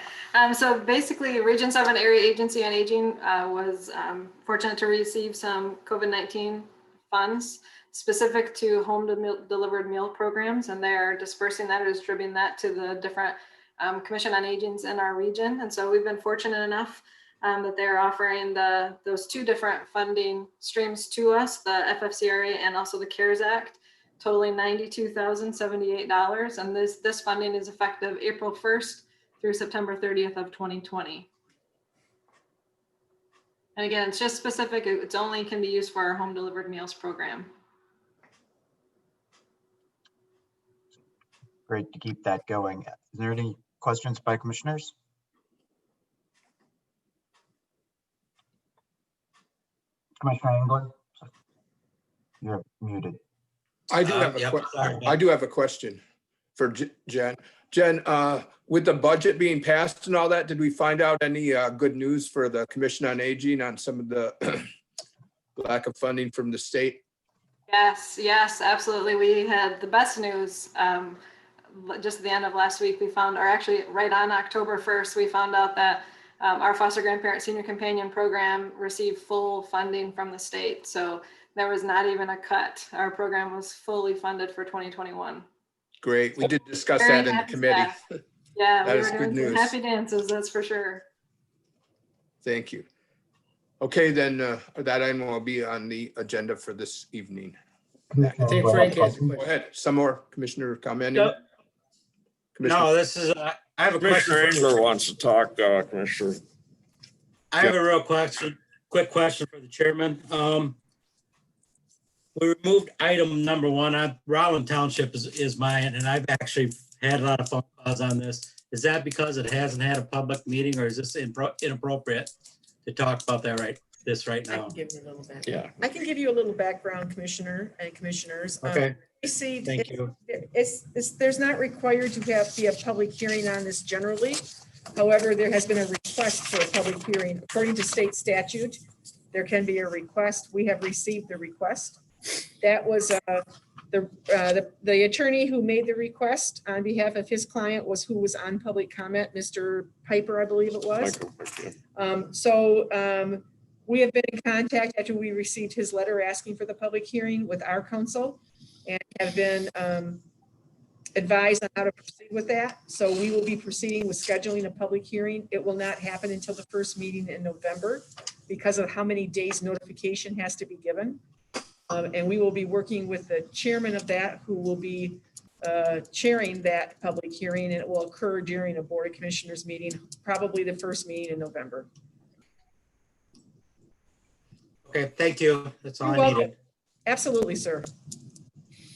[SPEAKER 17] So basically, Region 7 Area Agency on Aging was fortunate to receive some COVID-19 funds specific to home delivered meal programs, and they are dispersing that or distributing that to the different Commission on Agings in our region. And so we've been fortunate enough that they're offering those two different funding streams to us, the FFCRA and also the CARES Act, totaling $92,078. And this funding is effective April 1st through September 30th of 2020. And again, it's just specific, it's only can be used for our home delivered meals program.
[SPEAKER 7] Great to keep that going. Is there any questions by commissioners? Commissioner Engler, you're muted.
[SPEAKER 6] I do have a question for Jen. Jen, with the budget being passed and all that, did we find out any good news for the Commission on Aging on some of the lack of funding from the state?
[SPEAKER 17] Yes, absolutely. We had the best news. Just at the end of last week, we found, or actually right on October 1st, we found out that our foster grandparent senior companion program received full funding from the state. So there was not even a cut. Our program was fully funded for 2021.
[SPEAKER 6] Great. We did discuss that in the committee.
[SPEAKER 17] Yeah,
[SPEAKER 6] that
[SPEAKER 17] we
[SPEAKER 6] is
[SPEAKER 17] were
[SPEAKER 6] good
[SPEAKER 17] doing
[SPEAKER 6] news.
[SPEAKER 17] Happy dances, that's for sure.
[SPEAKER 6] Thank you. Okay, then that item will be on the agenda for this evening.
[SPEAKER 8] I think Frank has a
[SPEAKER 6] Go
[SPEAKER 8] question.
[SPEAKER 6] ahead. Some more commissioner commenting?
[SPEAKER 15] Yep. No, this is, I have a question.
[SPEAKER 2] Commissioner Engler wants to talk, Commissioner.
[SPEAKER 15] I have a real quick question for the chairman. We removed item number one. Rollin Township is mine, and I've actually had a lot of phone calls on this. Is that because it hasn't had a public meeting, or is this inappropriate to talk about that right
[SPEAKER 1] I
[SPEAKER 15] now?
[SPEAKER 1] can give you a little bit.
[SPEAKER 2] Yeah.
[SPEAKER 1] I can give you a little background, Commissioner and Commissioners.
[SPEAKER 15] Okay.
[SPEAKER 1] Thank
[SPEAKER 15] you.
[SPEAKER 1] There's not required to be a public hearing on this generally. However, there has been a request for a public hearing. According to state statute, there can be a request. We have received the request. That was the attorney who made the request on behalf of his client was who was on public comment, Mr. Piper, I believe it was. We have been in contact after we received his letter asking for the public hearing with our counsel and have been advised on how to proceed with that. So we will be proceeding with scheduling a public hearing. It will not happen until the first meeting in November because of how many days notification has to be given. And we will be working with the chairman of that, who will be chairing that public hearing, and it will occur during a Board of Commissioners meeting, probably the first meeting in November.
[SPEAKER 15] Okay, thank you. That's all
[SPEAKER 1] You're
[SPEAKER 15] I
[SPEAKER 1] welcome.
[SPEAKER 15] needed.
[SPEAKER 1] Absolutely, sir.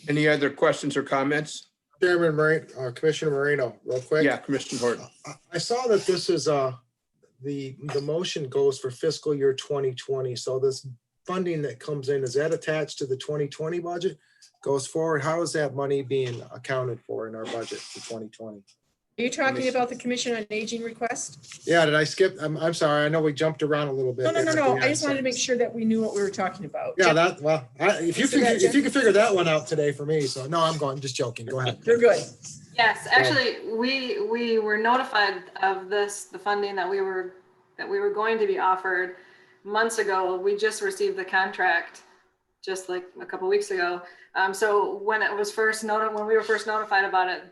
[SPEAKER 6] Any other questions or comments?
[SPEAKER 10] Chairman Moreno, Commissioner Moreno, real quick.
[SPEAKER 6] Yeah, Commissioner Horton.
[SPEAKER 10] I saw that this is the motion goes for fiscal year 2020. So this funding that comes in, is that attached to the 2020 budget? Goes forward, how is that money being accounted for in our budget for 2020?
[SPEAKER 1] Are you talking about the Commission on Aging request?
[SPEAKER 10] Yeah, did I skip? I'm sorry. I know we jumped around a little bit.
[SPEAKER 1] No. I just wanted to make sure that we knew what we were talking about.
[SPEAKER 10] Yeah, if you can figure that one out today for me. So no, I'm just joking. Go ahead.
[SPEAKER 1] You're good.
[SPEAKER 17] Yes, actually, we were notified of the funding that we were that we were going to be offered months ago. We just received the contract just like a couple weeks ago. So when it was when we were first notified about it,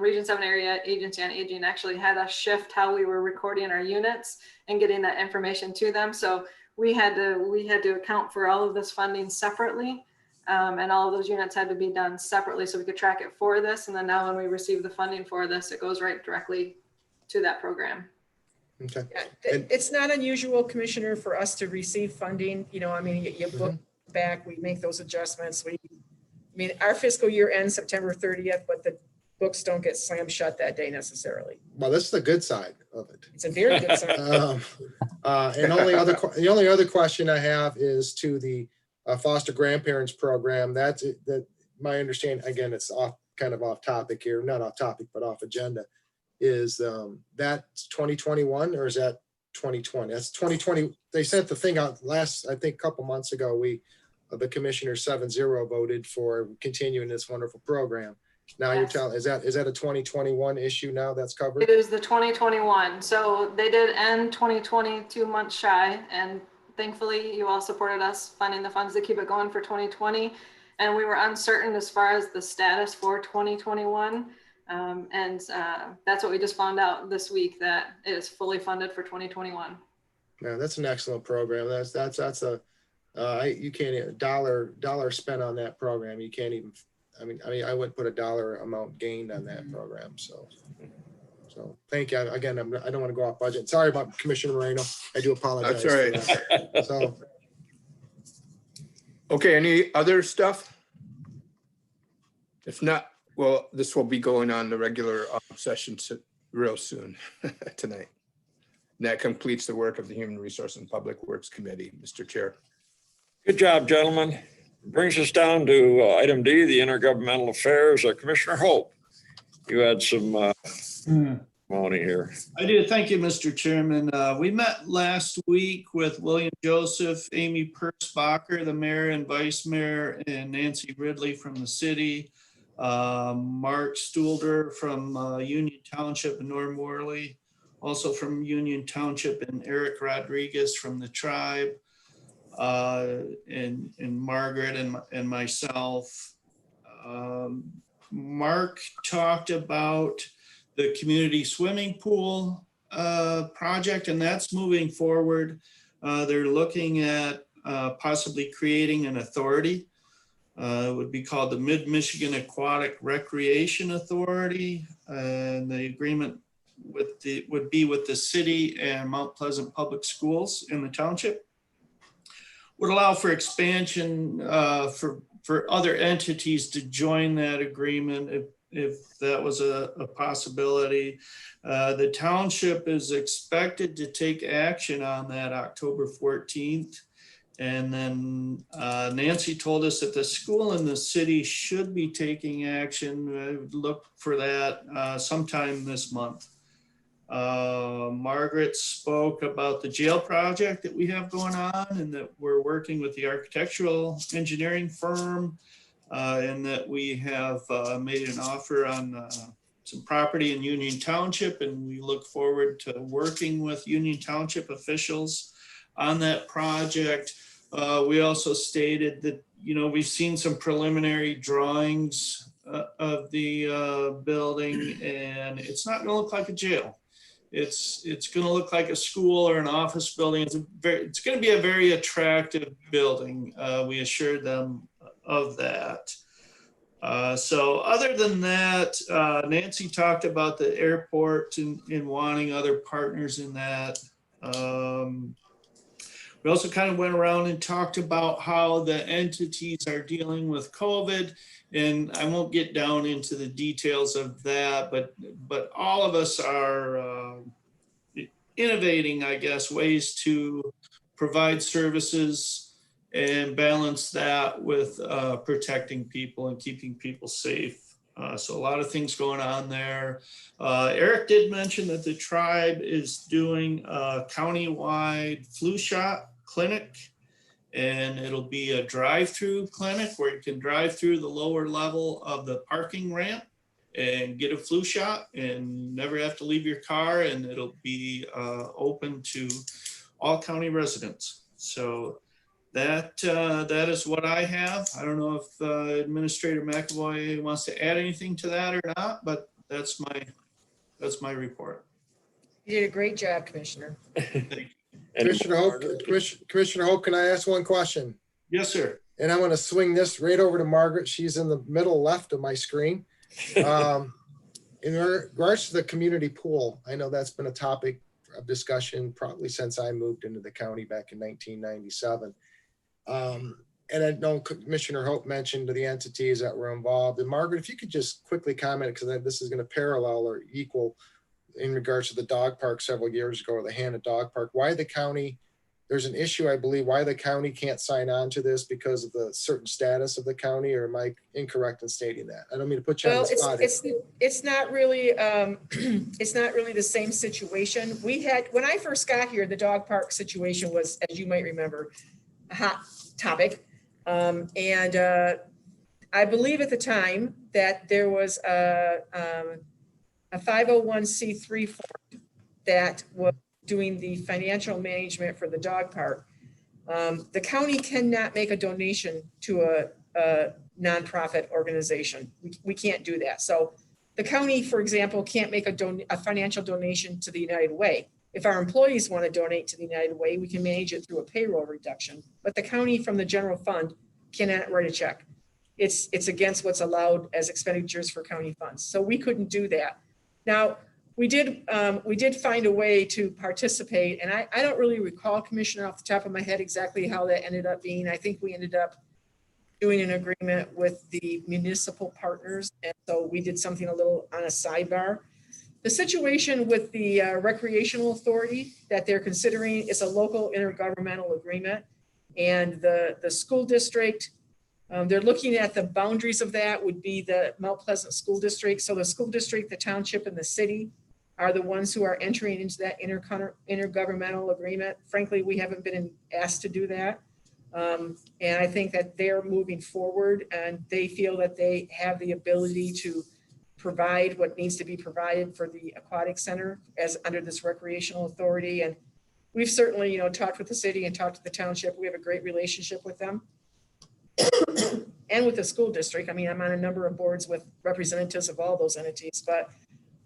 [SPEAKER 17] Region 7 Area Agency on Aging actually had us shift how we were recording our units and getting that information to them. So we had to account for all of this funding separately, and all of those units had to be done separately so we could track it for this. And then now when we receive the funding for this, it goes right directly to that program.
[SPEAKER 10] Okay.
[SPEAKER 1] Yeah, it's not unusual, Commissioner, for us to receive funding. You know, I mean, you book back, we make those adjustments. Our fiscal year ends September 30th, but the books don't get slammed shut that day necessarily.
[SPEAKER 10] Well, that's the good side of it.
[SPEAKER 1] It's a very good sign.
[SPEAKER 10] And the only other question I have is to the foster grandparents program. That my understanding, again, it's kind of off topic here, not off topic, but off agenda. Is that 2021 or is that 2020? That's 2020. They sent the thing out I think a couple months ago. The commissioner 7-0 voted for continuing this wonderful program. Now you're telling, is that a 2021 issue now that's covered?
[SPEAKER 17] It is the 2021. So they did end 2020 2 months shy, and thankfully you all supported us finding the funds to keep it going for 2020. And we were uncertain as far as the status for 2021. That's what we just found out this week, that it is fully funded for 2021.
[SPEAKER 10] Yeah, that's an excellent program. You can't dollar spent on that program. You can't even. I mean, I wouldn't put a dollar amount gained on that program. So thank you. Again, I don't want to go off budget. Sorry about Commissioner Moreno. I do apologize.
[SPEAKER 6] That's all right.
[SPEAKER 10] So,
[SPEAKER 6] okay, any other stuff? If not, well, this will be going on the regular session real soon tonight. And that completes the work of the Human Resource and Public Works Committee, Mr. Chair.
[SPEAKER 2] Good job, gentlemen. Brings us down to item D, the intergovernmental affairs. Commissioner Hope, you had some money here.
[SPEAKER 11] I do. Thank you, Mr. Chairman. We met last week with William Joseph, Amy Persbacher, the mayor and vice mayor, and Nancy Ridley from the city, Mark Stuhlder from Union Township in North Morley, also from Union Township, and Eric Rodriguez from the tribe. And Margaret and myself. Mark talked about the community swimming pool project, and that's moving forward. They're looking at possibly creating an authority. It would be called the Mid-Michigan Aquatic Recreation Authority, and the agreement would be with the city and Mount Pleasant Public Schools in the township. Would allow for expansion for other entities to join that agreement if that was a possibility. The township is expected to take action on that October 14th. And then Nancy told us that the school and the city should be taking action. Look for that sometime this month. Margaret spoke about the jail project that we have going on, and that we're working with the architectural engineering firm, and that we have made an offer on some property in Union Township, and we look forward to working with Union Township officials on that project. We also stated that, we've seen some preliminary drawings of the building, and it's not going to look like a jail. It's going to look like a school or an office building. It's going to be a very attractive building. We assured them of that. So other than that, Nancy talked about the airport and wanting other partners in that. We also kind of went around and talked about how the entities are dealing with COVID. And I won't get down into the details of that, but all of us are innovating, I guess, ways to provide services and balance that with protecting people and keeping people safe. So a lot of things going on there. Eric did mention that the tribe is doing a countywide flu shot clinic, and it'll be a drive-through clinic where you can drive through the lower level of the parking ramp and get a flu shot and never have to leave your car, and it'll be open to all county residents. So that is what I have. I don't know if Administrator McAvoy wants to add anything to that or not, but that's my report.
[SPEAKER 1] You did a great job, Commissioner.
[SPEAKER 10] Commissioner Hope, Commissioner Hope, can I ask one question?
[SPEAKER 11] Yes, sir.
[SPEAKER 10] And I'm going to swing this right over to Margaret. She's in the middle left of my screen. In regards to the community pool, I know that's been a topic of discussion probably since I moved into the county back in 1997. And I know Commissioner Hope mentioned the entities that were involved. And Margaret, if you could just quickly comment, because this is going to parallel or equal in regards to the dog park several years ago, or the Hannah Dog Park, why the county, there's an issue, I believe, why the county can't sign on to this because of the certain status of the county, or am I incorrect in stating that? I don't mean to put you on
[SPEAKER 1] Well,
[SPEAKER 10] the spot.
[SPEAKER 1] it's not really, it's not really the same situation. We had, when I first got here, the dog park situation was, as you might remember, a hot topic. I believe at the time that there was a 501c3 form that was doing the financial management for the dog park. The county cannot make a donation to a nonprofit organization. We can't do that. So the county, for example, can't make a financial donation to the United Way. If our employees want to donate to the United Way, we can manage it through a payroll reduction. But the county from the general fund cannot write a check. It's against what's allowed as expenditures for county funds. So we couldn't do that. Now, we did find a way to participate, and I don't really recall, Commissioner, off the top of my head exactly how that ended up being. I think we ended up doing an agreement with the municipal partners, and so we did something a little on a sidebar. The situation with the recreational authority that they're considering is a local intergovernmental agreement, and the school district, they're looking at the boundaries of that would be the Mount Pleasant School District. So the school district, the township, and the city are the ones who are entering into that intergovernmental agreement. Frankly, we haven't been asked to do that. And I think that they're moving forward, and they feel that they have the ability to provide what needs to be provided for the aquatic center as under this recreational authority. And we've certainly, talked with the city and talked to the township. We have a great relationship with them and with the school district. I mean, I'm on a number of boards with representatives of all those entities, but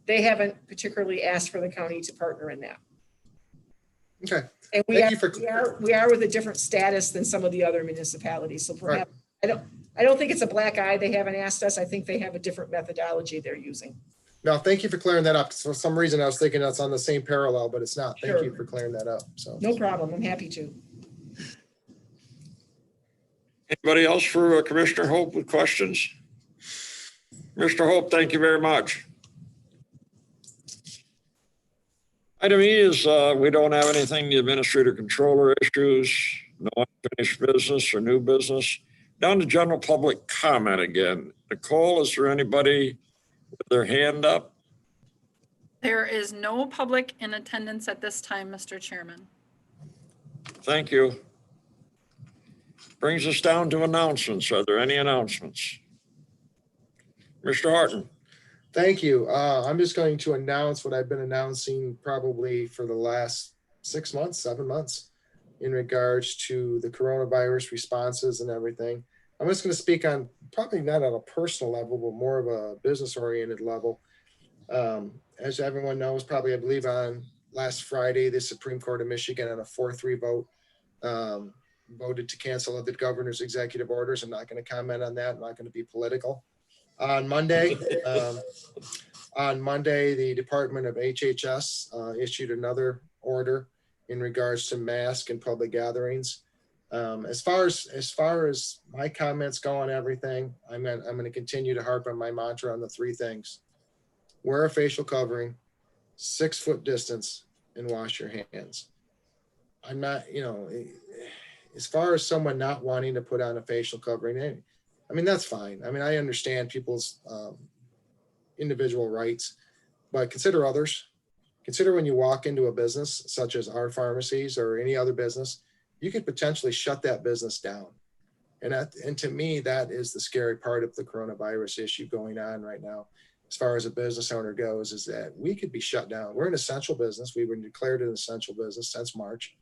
[SPEAKER 1] they haven't particularly asked for the county to partner in that.
[SPEAKER 10] Okay.
[SPEAKER 1] And we are with a different status than some of the other municipalities. So perhaps, right. I don't think it's a black eye. They haven't asked us. I think they have a different methodology they're using.
[SPEAKER 10] No, thank you for clearing that up. For some reason, I was thinking that's on the same parallel, but it's not. Thank you for clearing that up. So
[SPEAKER 1] no problem. I'm happy to.
[SPEAKER 2] Anybody else for Commissioner Hope with questions? Mr. Hope, thank you very much. Item E is we don't have anything, the administrator controller issues, no unfinished business or new business. Down to general public comment again. Nicole, is there anybody with their hand up?
[SPEAKER 5] There is no public in attendance at this time, Mr. Chairman.
[SPEAKER 2] Thank you. Brings us down to announcements. Are there any announcements? Mr. Horton.
[SPEAKER 10] Thank you. I'm just going to announce what I've been announcing probably for the last 6 months, 7 months in regards to the coronavirus responses and everything. I'm just going to speak on probably not on a personal level, but more of a business oriented level. As everyone knows, probably I believe on last Friday, the Supreme Court of Michigan on a 4-3 vote voted to cancel the governor's executive orders. I'm not going to comment on that. I'm not going to be political. On Monday, the Department of HHS issued another order in regards to masks and public gatherings. As far as my comments go on everything, I'm going to continue to harp on my mantra on the 3 things: wear a facial covering, 6-foot distance, and wash your hands. I'm not, as far as someone not wanting to put on a facial covering, I mean, that's fine. I mean, I understand people's individual rights, but consider others. Consider when you walk into a business such as our pharmacies or any other business, you could potentially shut that business down. And to me, that is the scary part of the coronavirus issue going on right now. as far as a business owner goes, is that we could be shut down. We're an essential business. We've been declared an essential business since March.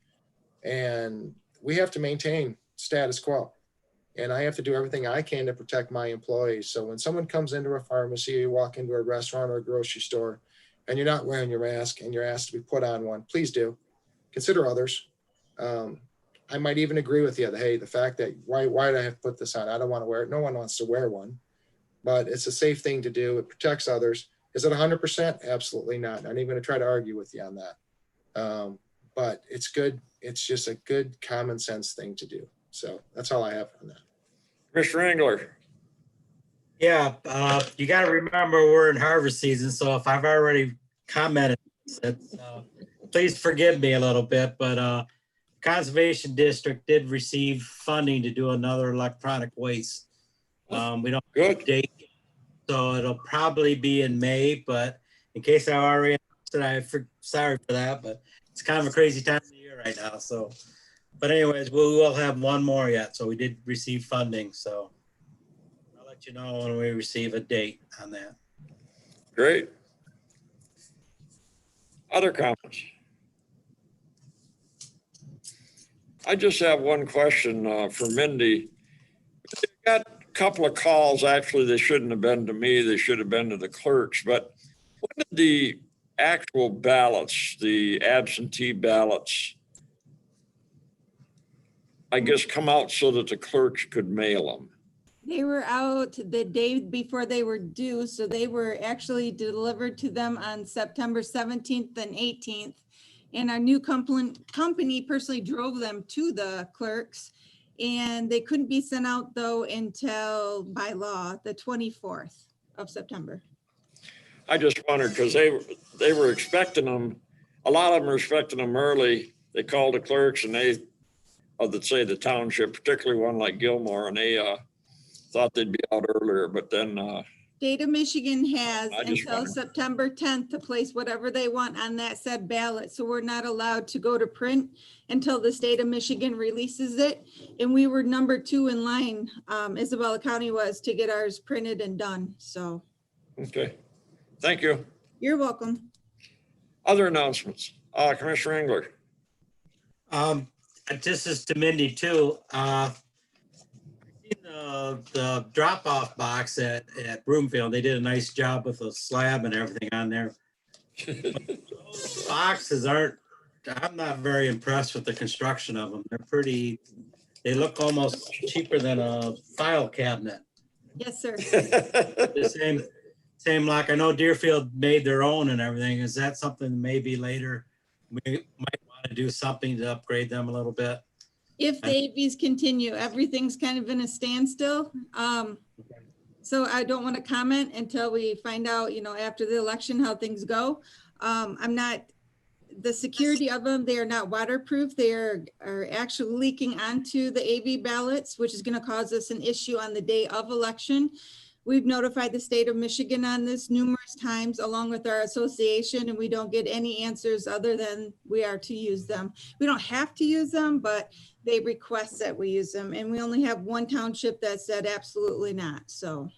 [SPEAKER 10] And we have to maintain status quo. And I have to do everything I can to protect my employees. So when someone comes into a pharmacy, or you walk into a restaurant or a grocery store, and you're not wearing your mask and you're asked to be put on one, please do. Consider others. I might even agree with you that, hey, the fact that why do I have to put this on? I don't want to wear it. No one wants to wear one, but it's a safe thing to do. It protects others. Is it 100%? Absolutely not. I'm not even going to try to argue with you on that. But it's good. It's just a good common sense thing to do. So that's all I have on that.
[SPEAKER 2] Mr. Engler.
[SPEAKER 15] Yeah, you got to remember we're in harvest season, so if I've already commented, please forgive me a little bit, but Conservation District did receive funding to do another electronic waste. We don't have a date, so it'll probably be in May, but in case I already said, sorry for that, but it's kind of a crazy time of the year right now, so. But anyways, we will have one more yet, so we did receive funding, so I'll let you know when we receive a date on that.
[SPEAKER 2] Great. Other comments? I just have one question for Mindy. I got a couple of calls. Actually, they shouldn't have been to me. They should have been to the clerks. But when did the actual ballots, the absentee ballots, I guess, come out so that the clerks could mail them?
[SPEAKER 18] They were out the day before they were due, so they were actually delivered to them on September 17th and 18th. And our new company personally drove them to the clerks, and they couldn't be sent out though until, by law, the 24th of September.
[SPEAKER 2] I just wondered because they were expecting them. A lot of them were expecting them early. They called the clerks and they, say the township, particularly one like Gilmore, and they thought they'd be out earlier, but then
[SPEAKER 18] State of Michigan has until
[SPEAKER 2] wondered.
[SPEAKER 18] September 10th to place whatever they want on that said ballot. So we're not allowed to go to print until the state of Michigan releases it. And we were number 2 in line, Isabella County was, to get ours printed and done. So.
[SPEAKER 2] Okay, thank you.
[SPEAKER 18] You're welcome.
[SPEAKER 2] Other announcements, Commissioner Engler.
[SPEAKER 15] This is to Mindy too. The drop-off box at Broomfield, they did a nice job with the slab and everything on there. Those boxes I'm not very impressed with the construction of them. They look almost cheaper than a file cabinet.
[SPEAKER 18] Yes, sir.
[SPEAKER 15] The same like I know Deerfield made their own and everything. Is that something maybe later we might want to do something to upgrade them a little bit?
[SPEAKER 18] If the AVs continue, everything's kind of in a standstill. So I don't want to comment until we find out, after the election, how things go. The security of them, they are not waterproof. They are actually leaking onto the AV ballots, which is going to cause us an issue on the day of election. We've notified the state of Michigan on this numerous times, along with our association, and we don't get any answers other than we are to use them. We don't have to use them, but they request that we use them. And we only have one township that said absolutely not, so.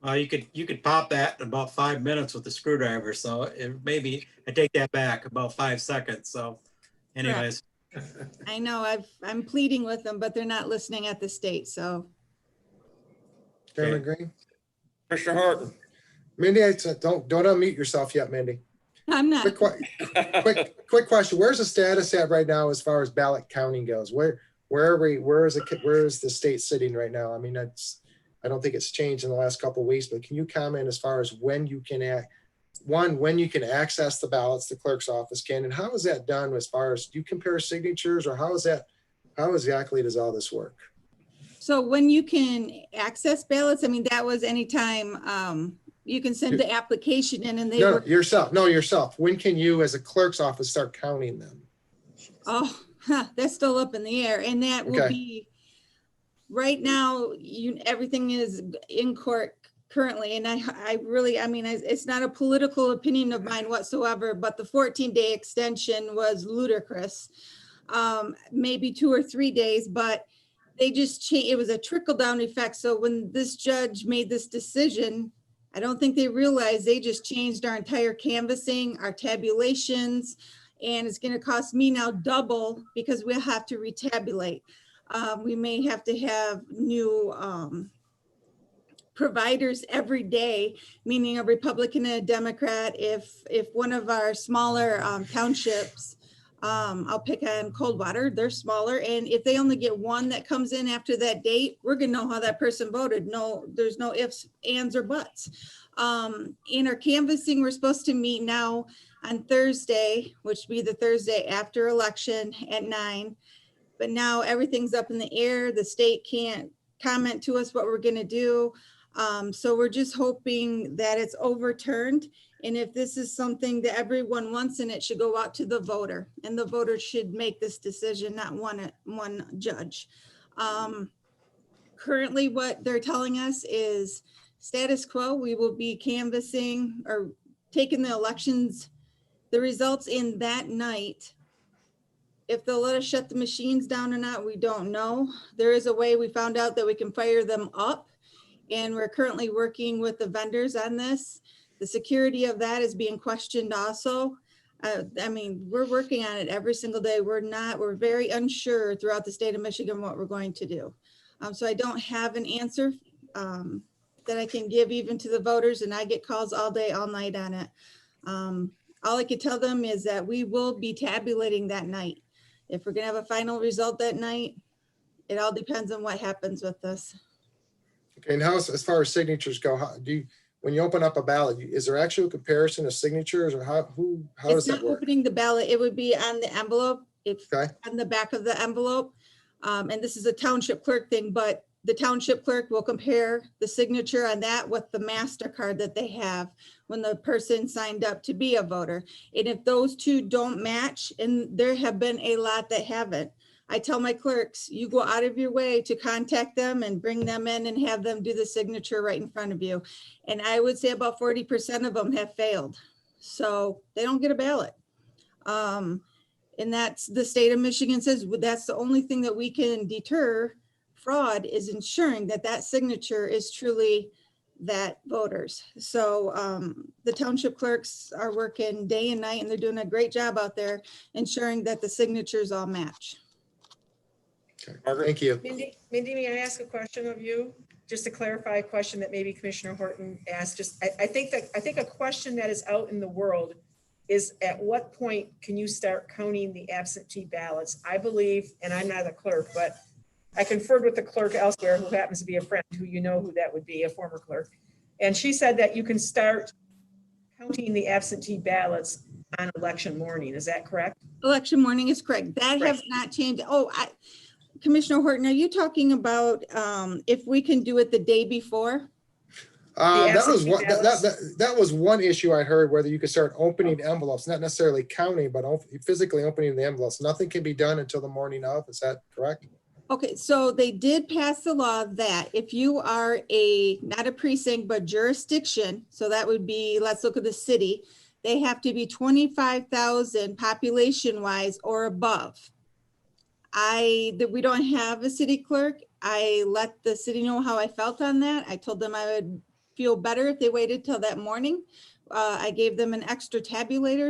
[SPEAKER 15] You could pop that in about 5 minutes with the screwdriver. So maybe I take that back, about 5 seconds. So anyways.
[SPEAKER 18] I know I'm pleading with them, but they're not listening at the state, so.
[SPEAKER 10] Chairman Green?
[SPEAKER 2] Commissioner Horton.
[SPEAKER 10] Mindy, I said, don't unmute yourself yet, Mindy.
[SPEAKER 18] I'm not.
[SPEAKER 10] Quick question. Where's the status at right now as far as ballot counting goes? Where is the state sitting right now? I mean, I don't think it's changed in the last couple of weeks, but can you comment as far as when you can access the ballots, the clerk's office can, and how is that done as far as, do you compare signatures, or how exactly does all this work?
[SPEAKER 18] So when you can access ballots, I mean, that was anytime you can send the application in and they work.
[SPEAKER 10] Yourself. When can you, as a clerk's office, start counting them?
[SPEAKER 18] Oh, that's still up in the air. And that will be, right now, everything is in court currently. And it's not a political opinion of mine whatsoever, but the 14-day extension was ludicrous. Maybe 2 or 3 days, but they just changed. It was a trickle down effect. So when this judge made this decision, I don't think they realize they just changed our entire canvassing, our tabulations, and it's gonna cost me now double because we'll have to retabulate. We may have to have new providers every day, meaning a Republican and a Democrat. If one of our smaller townships, I'll pick on Coldwater, they're smaller, and if they only get one that comes in after that date, we're gonna know how that person voted. No, there's no ifs, ands, or buts. In our canvassing, we're supposed to meet now on Thursday, which would be the Thursday after election at 9. But now everything's up in the air. The state can't comment to us what we're gonna do. So we're just hoping that it's overturned. And if this is something that everyone wants, and it should go out to the voter, and the voter should make this decision, not one judge. Currently, what they're telling us is status quo. We will be canvassing or taking the elections, the results in that night. If they'll let us shut the machines down or not, we don't know. There is a way we found out that we can fire them up, and we're currently working with the vendors on this. The security of that is being questioned also. I mean, we're working on it every single day. We're very unsure throughout the state of Michigan what we're going to do. So I don't have an answer that I can give even to the voters, and I get calls all day, all night on it. All I could tell them is that we will be tabulating that night. If we're gonna have a final result that night, it all depends on what happens with this.
[SPEAKER 10] Okay, and how, as far as signatures go, how do you, when you open up a ballot, is there actual comparison of signatures, or how does
[SPEAKER 18] It's
[SPEAKER 10] that
[SPEAKER 18] not
[SPEAKER 10] work?
[SPEAKER 18] opening the ballot. It would be on the envelope. It's
[SPEAKER 10] Okay.
[SPEAKER 18] on the back of the envelope. And this is a township clerk thing, but the township clerk will compare the signature on that with the MasterCard that they have when the person signed up to be a voter. And if those two don't match, and there have been a lot that haven't, I tell my clerks, you go out of your way to contact them and bring them in and have them do the signature right in front of you. And I would say about 40% of them have failed. So they don't get a ballot. And that's the state of Michigan says, well, that's the only thing that we can deter fraud, is ensuring that that signature is truly that voters. So the township clerks are working day and night, and they're doing a great job out there ensuring that the signatures all match.
[SPEAKER 10] Okay, thank you.
[SPEAKER 1] Mindy, may I ask a question of you? Just to clarify a question that maybe Commissioner Horton asked. I think a question that is out in the world is, at what point can you start counting the absentee ballots? I believe, and I'm not a clerk, but I conferred with the clerk elsewhere, who happens to be a friend, who you know who that would be, a former clerk. And she said that you can start counting the absentee ballots on election morning. Is that correct?
[SPEAKER 18] Election morning is correct. That has not changed. Oh, Commissioner Horton, are you talking about if we can do it the day before?
[SPEAKER 10] That was one issue I heard, whether you could start opening envelopes, not necessarily counting, but physically opening the envelopes. Nothing can be done until the morning of. Is that correct?
[SPEAKER 18] Okay, so they did pass the law that if you are not a precinct, but jurisdiction, so that would be, let's look at the city, they have to be 25,000 population wise or above. We don't have a city clerk. I let the city know how I felt on that. I told them I would feel better if they waited till that morning. I gave them an extra tabulator,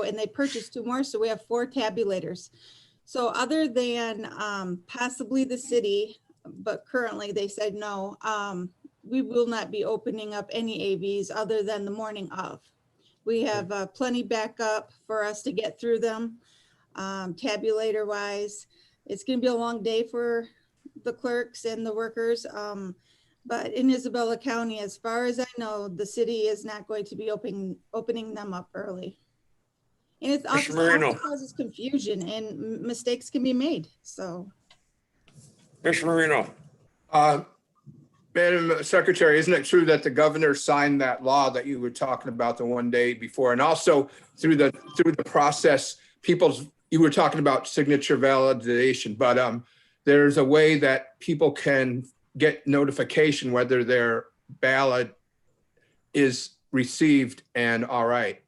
[SPEAKER 18] and they purchased 2 more, so we have 4 tabulators. So other than possibly the city, but currently they said no, we will not be opening up any AVs other than the morning of. We have plenty backup for us to get through them, tabulator wise. It's going to be a long day for the clerks and the workers. But in Isabella County, as far as I know, the city is not going to be opening them up early. And it also causes confusion, and mistakes can be made, so.
[SPEAKER 2] Mr. Marino.
[SPEAKER 6] Madam Secretary, isn't it true that the governor signed that law that you were talking about the one day before? And also through the process, you were talking about signature validation, but there's a way that people can get notification whether their ballot is received and all right?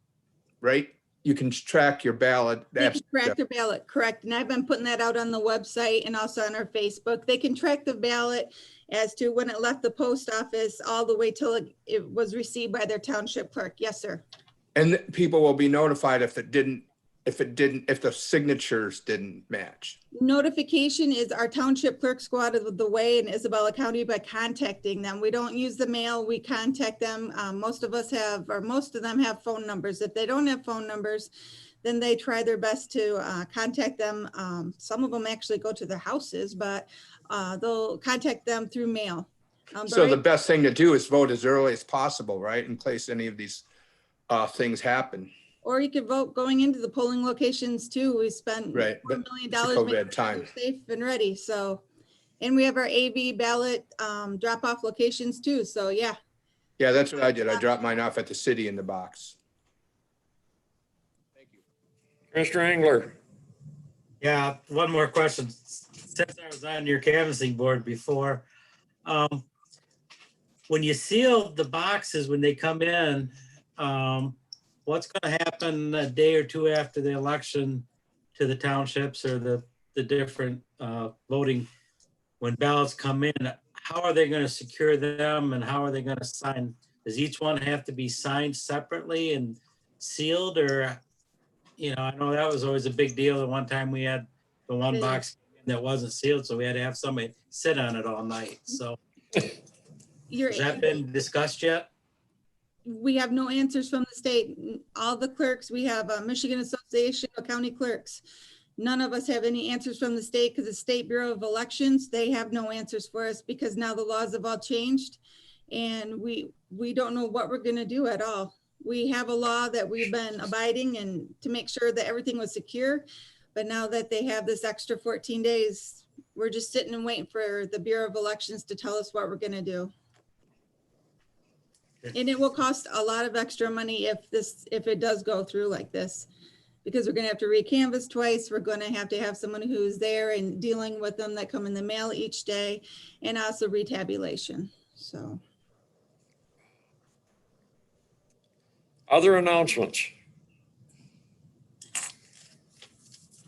[SPEAKER 6] you can track your ballot.
[SPEAKER 18] They can track their ballot, correct. And I've been putting that out on the website and also on our Facebook. They can track the ballot as to when it left the post office all the way till it was received by their township clerk. Yes, sir.
[SPEAKER 6] And people will be notified if the signatures didn't match.
[SPEAKER 18] Notification is our township clerks go out of the way in Isabella County by contacting them. We don't use the mail, we contact them. Most of them have phone numbers. If they don't have phone numbers, then they try their best to contact them. Some of them actually go to their houses, but they'll contact them through mail.
[SPEAKER 6] So the best thing to do is vote as early as possible, right? In case any of these things happen.
[SPEAKER 18] Or you could vote going into the polling locations too. We spent
[SPEAKER 6] Right,
[SPEAKER 18] $4
[SPEAKER 6] but
[SPEAKER 18] million
[SPEAKER 6] it's a
[SPEAKER 18] making
[SPEAKER 6] COVID
[SPEAKER 18] sure
[SPEAKER 6] time.
[SPEAKER 18] they're safe and ready. So, and we have our AV ballot drop-off locations too. So yeah.
[SPEAKER 6] Yeah, that's what I did. I dropped mine off at the city in the box.
[SPEAKER 2] Mr. Engler.
[SPEAKER 15] Yeah, one more question. Since I was on your canvassing board before, when you seal the boxes, when they come in, what's going to happen a day or two after the election to the townships or the different voting, when ballots come in? How are they going to secure them and how are they going to sign? Does each one have to be signed separately and sealed? Or, I know that was always a big deal. At one time we had the one box that wasn't sealed, so we had to have somebody sit on it all night. So has that been discussed yet?
[SPEAKER 18] We have no answers from the state. All the clerks, we have a Michigan Association of County Clerks. None of us have any answers from the state because the State Bureau of Elections, they have no answers for us because now the laws have all changed and we don't know what we're going to do at all. We have a law that we've been abiding and to make sure that everything was secure. But now that they have this extra 14 days, we're just sitting and waiting for the Bureau of Elections to tell us what we're going to do. And it will cost a lot of extra money if it does go through like this, because we're going to have to recanvass twice. We're going to have someone who's there and dealing with them that come in the mail each day, and also retabulation. So.
[SPEAKER 2] Other announcements?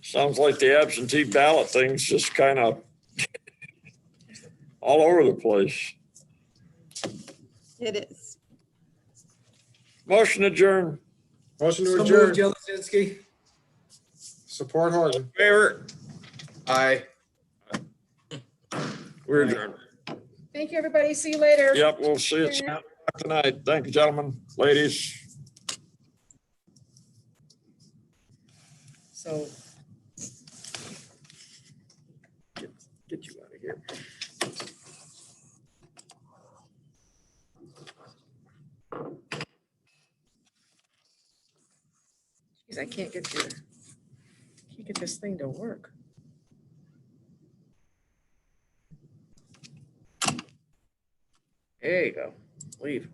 [SPEAKER 2] Sounds like the absentee ballot thing's just kind of all over the place.
[SPEAKER 18] It is.
[SPEAKER 2] Motion adjourned.
[SPEAKER 10] Motion to
[SPEAKER 8] So
[SPEAKER 10] adjourn.
[SPEAKER 8] moved, Jelizinski.
[SPEAKER 10] Support Horton.
[SPEAKER 2] Favor?
[SPEAKER 6] Aye.
[SPEAKER 2] We're adjourned.
[SPEAKER 1] Thank you, everybody. See you later.
[SPEAKER 2] Yep, we'll see you at 7 o'clock tonight. Thank you, gentlemen, ladies.
[SPEAKER 1] So. Get you out of here. Jeez, I can't get this thing to work. There you go. Leave.